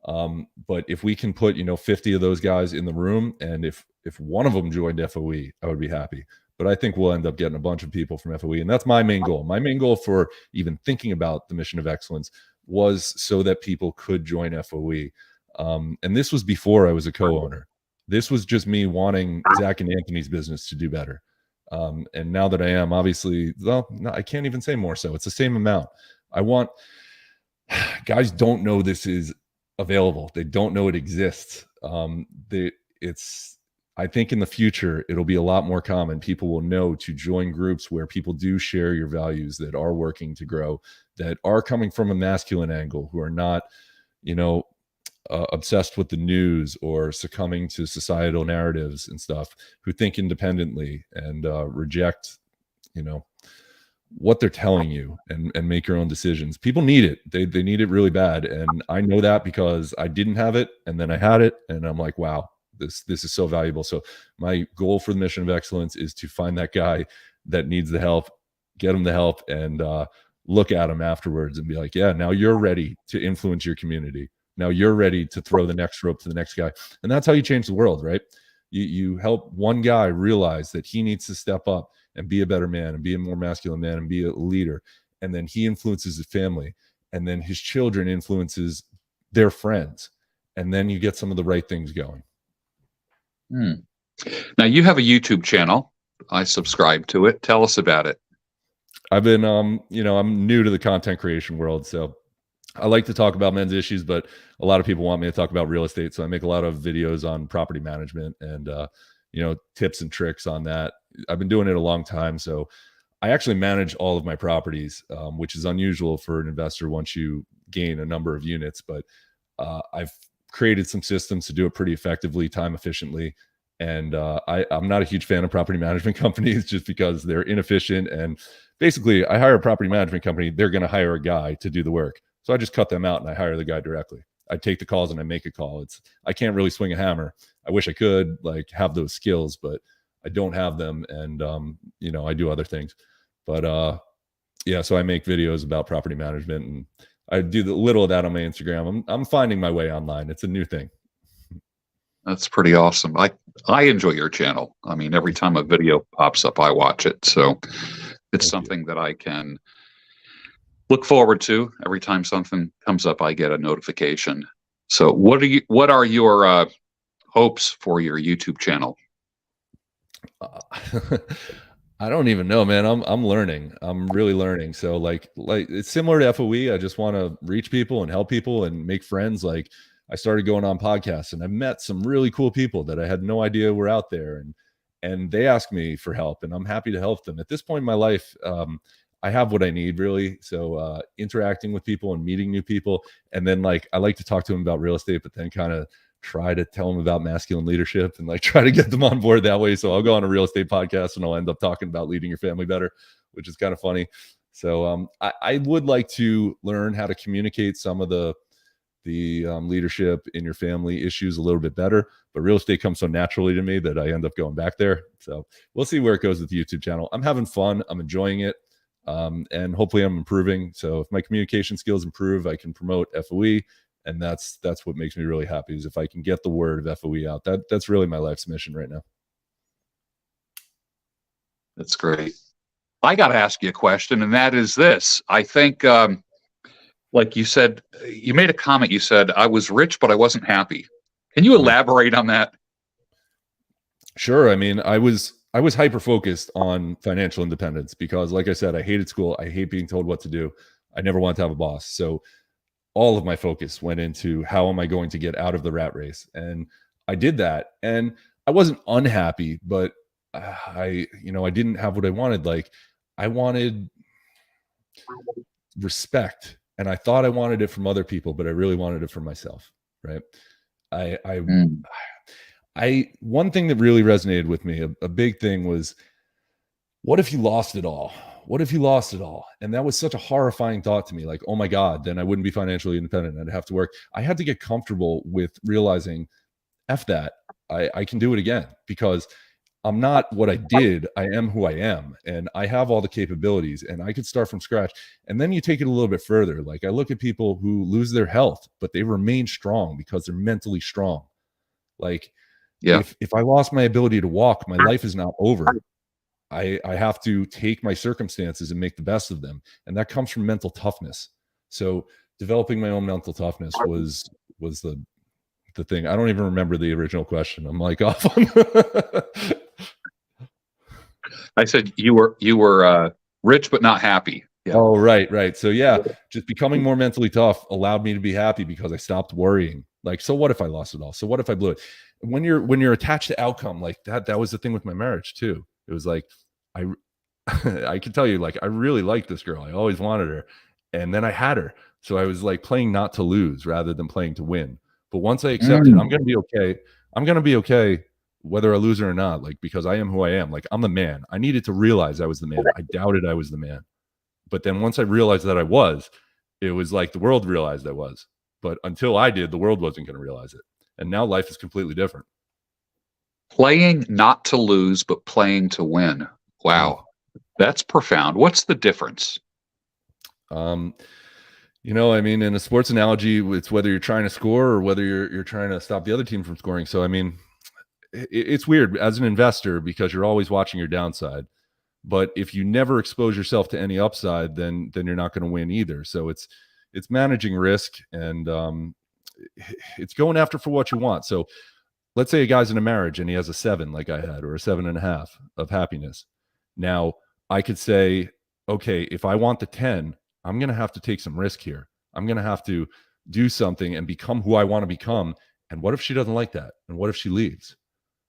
But if we can put, 50 of those guys in the room, and if one of them joined FOE, I would be happy. But I think we'll end up getting a bunch of people from FOE. And that's my main goal. My main goal for even thinking about the Mission of Excellence was so that people could join FOE. And this was before I was a co-owner. This was just me wanting Zach and Anthony's business to do better. And now that I am, obviously, well, no, I can't even say more so. It's the same amount. I want guys don't know this is available. They don't know it exists. I think in the future, it'll be a lot more common. People will know to join groups where people do share your values, that are working to grow, that are coming from a masculine angle, who are not, obsessed with the news or succumbing to societal narratives and stuff, who think independently and reject, what they're telling you and make your own decisions. People need it. They need it really bad. And I know that because I didn't have it, and then I had it, and I'm like, wow, this is so valuable. So my goal for the Mission of Excellence is to find that guy that needs the help, get him the help, and look at him afterwards and be like, yeah, now you're ready to influence your community. Now you're ready to throw the next rope to the next guy. And that's how you change the world, right? You help one guy realize that he needs to step up and be a better man and be a more masculine man and be a leader. And then he influences his family, and then his children influences their friends. And then you get some of the right things going. Now you have a YouTube channel. I subscribe to it. Tell us about it. I've been, I'm new to the content creation world. So I like to talk about men's issues, but a lot of people want me to talk about real estate. So I make a lot of videos on property management and, tips and tricks on that. I've been doing it a long time. So I actually manage all of my properties, which is unusual for an investor once you gain a number of units. But I've created some systems to do it pretty effectively, time efficiently. And I'm not a huge fan of property management companies just because they're inefficient. And basically, I hire a property management company, they're going to hire a guy to do the work. So I just cut them out and I hire the guy directly. I take the calls and I make a call. I can't really swing a hammer. I wish I could like have those skills, but I don't have them. And I do other things. But yeah, so I make videos about property management, and I do the little of that on my Instagram. I'm finding my way online. It's a new thing. That's pretty awesome. I enjoy your channel. I mean, every time a video pops up, I watch it. So it's something that I can look forward to. Every time something comes up, I get a notification. So what are your hopes for your YouTube channel? I don't even know, man. I'm learning. I'm really learning. So like it's similar to FOE. I just want to reach people and help people and make friends. Like I started going on podcasts and I met some really cool people that I had no idea were out there, and they ask me for help, and I'm happy to help them. At this point in my life, I have what I need, really. So interacting with people and meeting new people, and then like I like to talk to them about real estate, but then kind of try to tell them about masculine leadership and like try to get them on board that way. So I'll go on a real estate podcast and I'll end up talking about leading your family better, which is kind of funny. So I would like to learn how to communicate some of the leadership in your family issues a little bit better, but real estate comes so naturally to me that I end up going back there. So we'll see where it goes with the YouTube channel. I'm having fun. I'm enjoying it. And hopefully I'm improving. So if my communication skills improve, I can promote FOE. And that's what makes me really happy, is if I can get the word of FOE out. That's really my life's mission right now. That's great. I got to ask you a question, and that is this. I think, like you said, you made a comment. You said, I was rich, but I wasn't happy. Can you elaborate on that? Sure. I mean, I was hyper-focused on financial independence because, like I said, I hated school. I hate being told what to do. I never wanted to have a boss. So all of my focus went into how am I going to get out of the rat race? And I did that. And I wasn't unhappy, but I didn't have what I wanted. Like I wanted respect, and I thought I wanted it from other people, but I really wanted it from myself. Right. One thing that really resonated with me, a big thing was, what if you lost it all? What if you lost it all? And that was such a horrifying thought to me. Like, oh my God, then I wouldn't be financially independent. I'd have to work. I had to get comfortable with realizing, F that, I can do it again, because I'm not what I did. I am who I am, and I have all the capabilities, and I could start from scratch. And then you take it a little bit further. Like I look at people who lose their health, but they remain strong because they're mentally strong. Like, yeah, if I lost my ability to walk, my life is not over. I have to take my circumstances and make the best of them. And that comes from mental toughness. So developing my own mental toughness was the thing. I don't even remember the original question. I'm like off on I said you were rich but not happy. Yeah. Oh, right. So yeah, just becoming more mentally tough allowed me to be happy because I stopped worrying. Like, so what if I lost it all? So what if I blew it? When you're attached to outcome like that was the thing with my marriage too. It was like, I can tell you, like, I really liked this girl. I always wanted her. And then I had her. So I was like playing not to lose rather than playing to win. But once I accepted, I'm going to be okay. I'm going to be okay whether I lose her or not, like, because I am who I am. Like, I'm the man. I needed to realize I was the man. I doubted I was the man. But then once I realized that I was, it was like the world realized I was. But until I did, the world wasn't going to realize it. And now life is completely different. Playing not to lose, but playing to win. Wow. That's profound. What's the difference? I mean, in a sports analogy, it's whether you're trying to score or whether you're trying to stop the other team from scoring. So, I mean, it's weird as an investor because you're always watching your downside. But if you never expose yourself to any upside, then you're not going to win either. So it's managing risk, and it's going after for what you want. So let's say a guy's in a marriage and he has a 7 like I had, or a 7.5 of happiness. Now I could say, okay, if I want the 10, I'm going to have to take some risk here. I'm going to have to do something and become who I want to become. And what if she doesn't like that? And what if she leaves?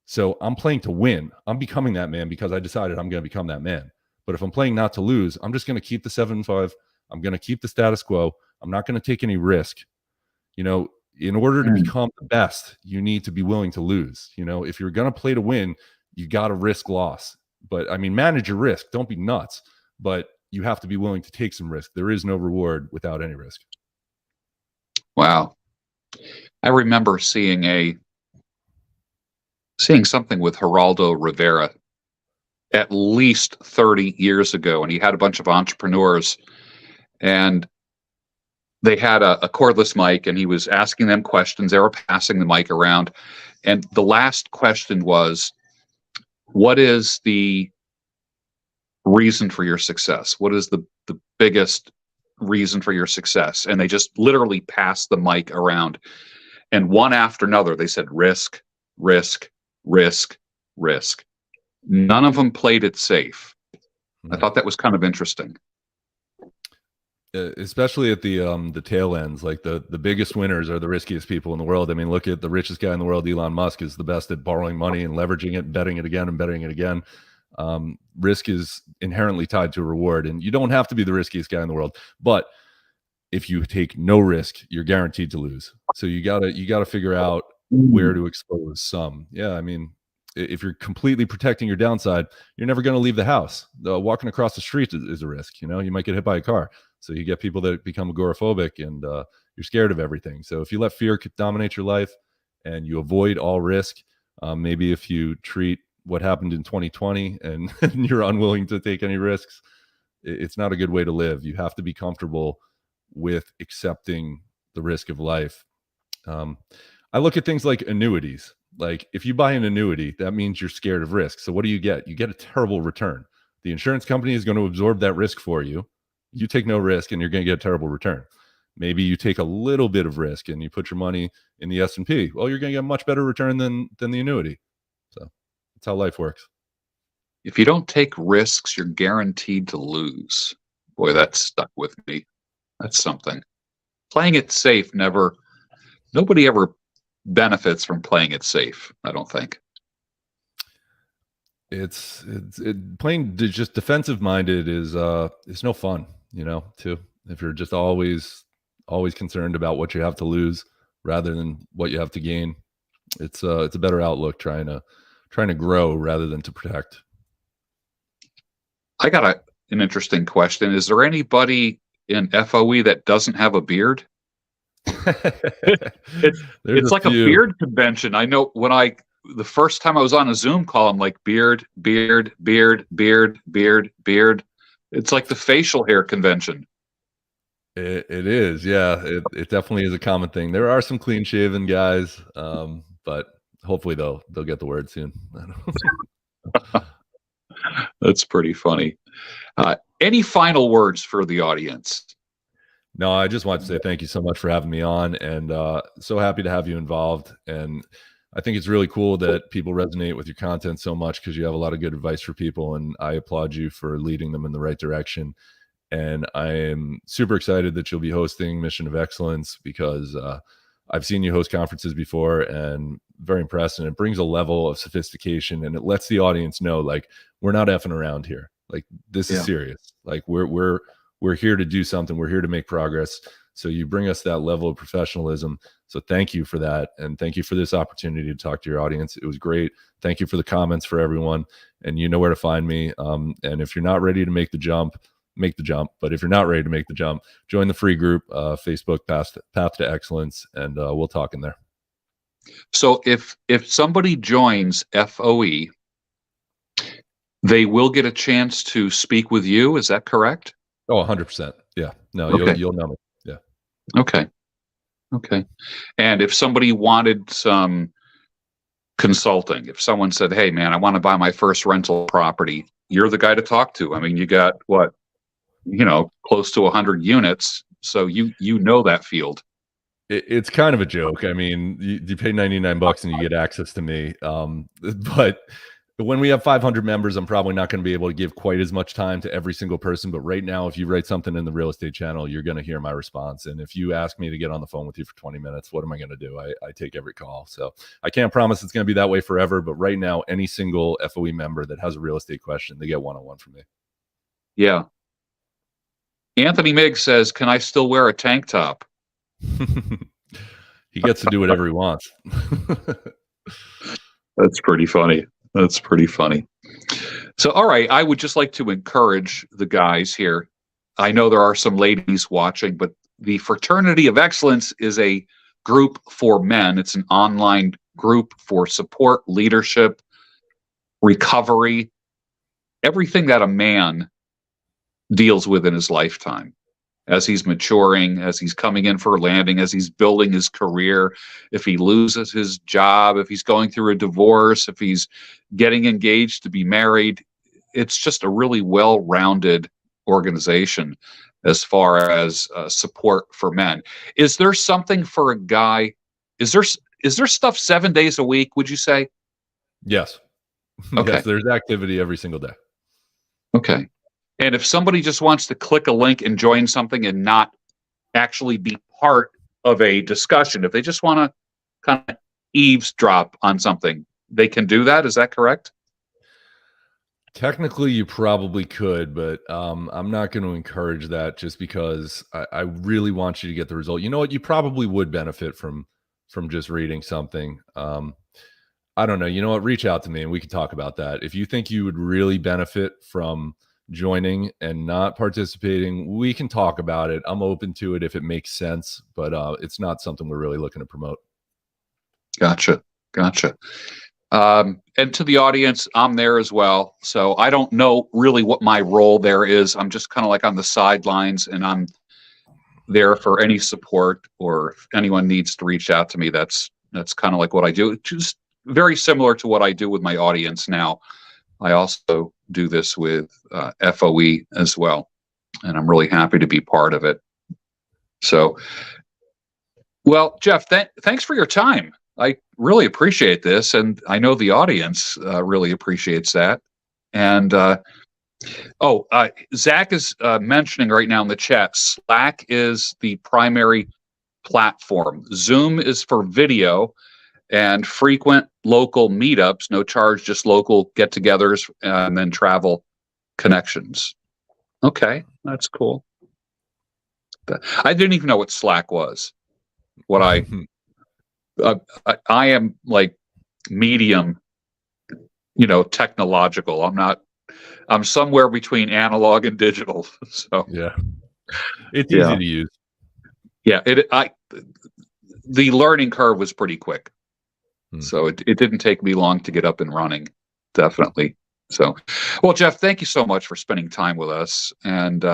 So I'm playing to win. I'm becoming that man because I decided I'm going to become that man. But if I'm playing not to lose, I'm just going to keep the 7.5. I'm going to keep the status quo. I'm not going to take any risk. In order to Mm. become the best, you need to be willing to lose. You know, if you're going to play to win, you got to risk loss. But I mean, manage your risk. Don't be nuts. But you have to be willing to take some risk. There is no reward without any risk. Wow. I remember seeing something with Geraldo Rivera at least 30 years ago, and he had a bunch of entrepreneurs, and they had a cordless mic, and he was asking them questions. They were passing the mic around, and the last question was, what is the reason for your success? What is the biggest reason for your success? And they just literally passed the mic around, and one after another they said risk, risk, risk, risk. None of them played it safe. I thought that was kind of interesting. Especially at the tail ends, like the biggest winners are the riskiest people in the world. I mean, look at the richest guy in the world. Elon Musk is the best at borrowing money and leveraging it, betting it again and betting it again. Risk is inherently tied to a reward, and you don't have to be the riskiest guy in the world, but if you take no risk, you're guaranteed to lose. So you gotta figure out where to expose some. Yeah, I mean, if you're completely protecting your downside, you're never going to leave the house. Walking across the street is a risk. You know, you might get hit by a car. So you get people that become agoraphobic, and you're scared of everything. So if you let fear dominate your life and you avoid all risk, maybe if you treat what happened in 2020 and you're unwilling to take any risks, it's not a good way to live. You have to be comfortable with accepting the risk of life. I look at things like annuities. Like if you buy an annuity, that means you're scared of risk. So what do? You get a terrible return. The insurance company is going to absorb that risk for you. You take no risk and you're going to get a terrible return. Maybe you take a little bit of risk and you put your money in the S&P. Well, you're going to get a much better return than the annuity. So that's how life works. If you don't take risks, you're guaranteed to lose. Boy, that stuck with me. That's something. Playing it safe nobody ever benefits from playing it safe, I don't think. It's playing just defensive minded is no fun, you know, too. If you're just always concerned about what you have to lose rather than what you have to gain, it's a better outlook trying to grow rather than to protect. I got an interesting question. Is there anybody in FOE that doesn't have a beard? It's like a beard convention. I know the first time I was on a Zoom call, I'm like beard, beard, beard, beard, beard, beard. It's like the facial hair convention. It is, yeah. It definitely is a common thing. There are some clean shaven guys, but hopefully they'll get the word soon. That's pretty funny. Any final words for the audience? No, I just want to say thank you so much for having me on, and so happy to have you involved. And I think it's really cool that people resonate with your content so much because you have a lot of good advice for people, and I applaud you for leading them in the right direction. And I am super excited that you'll be hosting Mission of Excellence because I've seen you host conferences before and very impressed, and it brings a level of sophistication, and it lets the audience know, like, we're not effing around here. Like, this is serious. Like, we're here to do something. We're here to make progress. So you bring us that level of professionalism. So thank you for that. And thank you for this opportunity to talk to your audience. It was great. Thank you for the comments for everyone. And you know where to find me. And if you're not ready to make the jump, make the jump. But if you're not ready to make the jump, join the free group, Facebook Path to Excellence, and we'll talk in there. So if somebody joins FOE, they will get a chance to speak with you. Is that correct? Oh, 100%. Yeah. No, okay. You'll know me. Yeah. Okay. And if somebody wanted some consulting, if someone said, hey, man, I want to buy my first rental property, you're the guy to talk to. I mean, you got close to 100 units. So you know that field. It's kind of a joke. I mean, you pay $99 and you get access to me. But when we have 500 members, I'm probably not going to be able to give quite as much time to every single person. But right now, if you write something in the real estate channel, you're going to hear my response. And if you ask me to get on the phone with you for 20 minutes, what am I going to do? I take every call. So I can't promise it's going to be that way forever. But right now, any single FOE member that has a real estate question, they get one-on-one from me. Yeah. Anthony Miggs says, can I still wear a tank top? He gets to do whatever he wants. That's pretty funny. That's pretty funny. So, all right, I would just like to encourage the guys here. I know there are some ladies watching, but the Fraternity of Excellence is a group for men. It's an online group for support, leadership, recovery, everything that a man deals with in his lifetime as he's maturing, as he's coming in for a landing, as he's building his career, if he loses his job, if he's going through a divorce, if he's getting engaged to be married. It's just a really well-rounded organization as far as support for men. Is there something for a guy? Is there stuff 7 days a week, would you say? Yes. Okay. Yes, there's activity every single day. Okay. And if somebody just wants to click a link and join something and not actually be part of a discussion, if they just want to kind of eavesdrop on something, they can do that. Is that correct? Technically, you probably could, but I'm not going to encourage that just because I really want you to get the result. You know what? You probably would benefit from just reading something. I don't know. You know what? Reach out to me and we can talk about that. If you think you would really benefit from joining and not participating, we can talk about it. I'm open to it if it makes sense, but it's not something we're really looking to promote. Gotcha. And to the audience, I'm there as well. So I don't know really what my role there is. I'm just kind of like on the sidelines, and I'm there for any support, or if anyone needs to reach out to me, that's kind of like what I do. It's just very similar to what I do with my audience now. I also do this with FOE as well, and I'm really happy to be part of it. So, well, Jeff, thanks for your time. I really appreciate this, and I know the audience really appreciates that. And Zach is mentioning right now in the chat, Slack is the primary platform. Zoom is for video and frequent local meetups, no charge, just local get-togethers, and then travel connections. Okay, that's cool. I didn't even know what Slack was. What I am like medium, technological. I'm somewhere between analog and digital. So yeah, it's easy to use. Yeah, the learning curve was pretty quick. So it didn't take me long to get up and running, definitely. So, well, Jeff, thank you so much for spending time with us. And,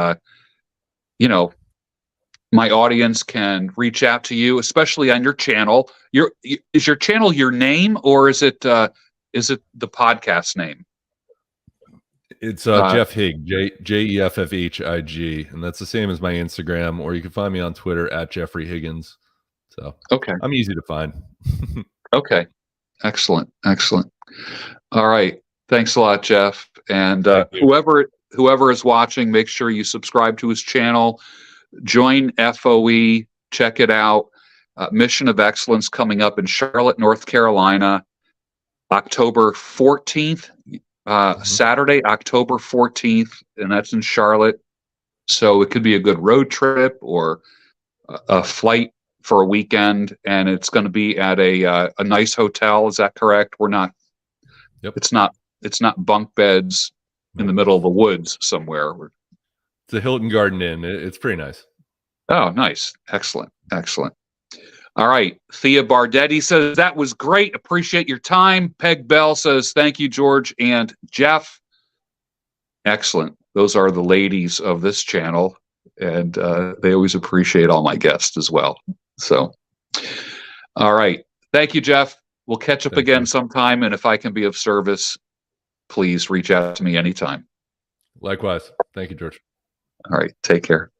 my audience can reach out to you, especially on your channel. Is your channel your name, or is it the podcast name? It's Jeff Higg, JEFFHIG, and that's the same as my Instagram, or you can find me on Twitter at Jeffrey Higgins. So okay, I'm easy to find. Okay, excellent. All right, thanks a lot, Jeff. And whoever is watching, make sure you subscribe to his channel, join FOE, check it out. Mission of Excellence coming up in Charlotte, North Carolina, October 14th, Saturday, October 14th, and that's in Charlotte. So it could be a good road trip or a flight for a weekend, and it's going to be at a nice hotel. Is that correct? We're not. Yep. It's not bunk beds in the middle of the woods somewhere. It's a Hilton Garden Inn. It's pretty nice. Oh, nice. Excellent. All right. Thea Bardetti says, that was great. Appreciate your time. Peg Bell says, thank you, George and Jeff. Excellent. Those are the ladies of this channel, and they always appreciate all my guests as well. So, all right. Thank you, Jeff. We'll catch up again sometime, and if I can be of service, please reach out to me anytime. Likewise. Thank you, George. All right. Take care.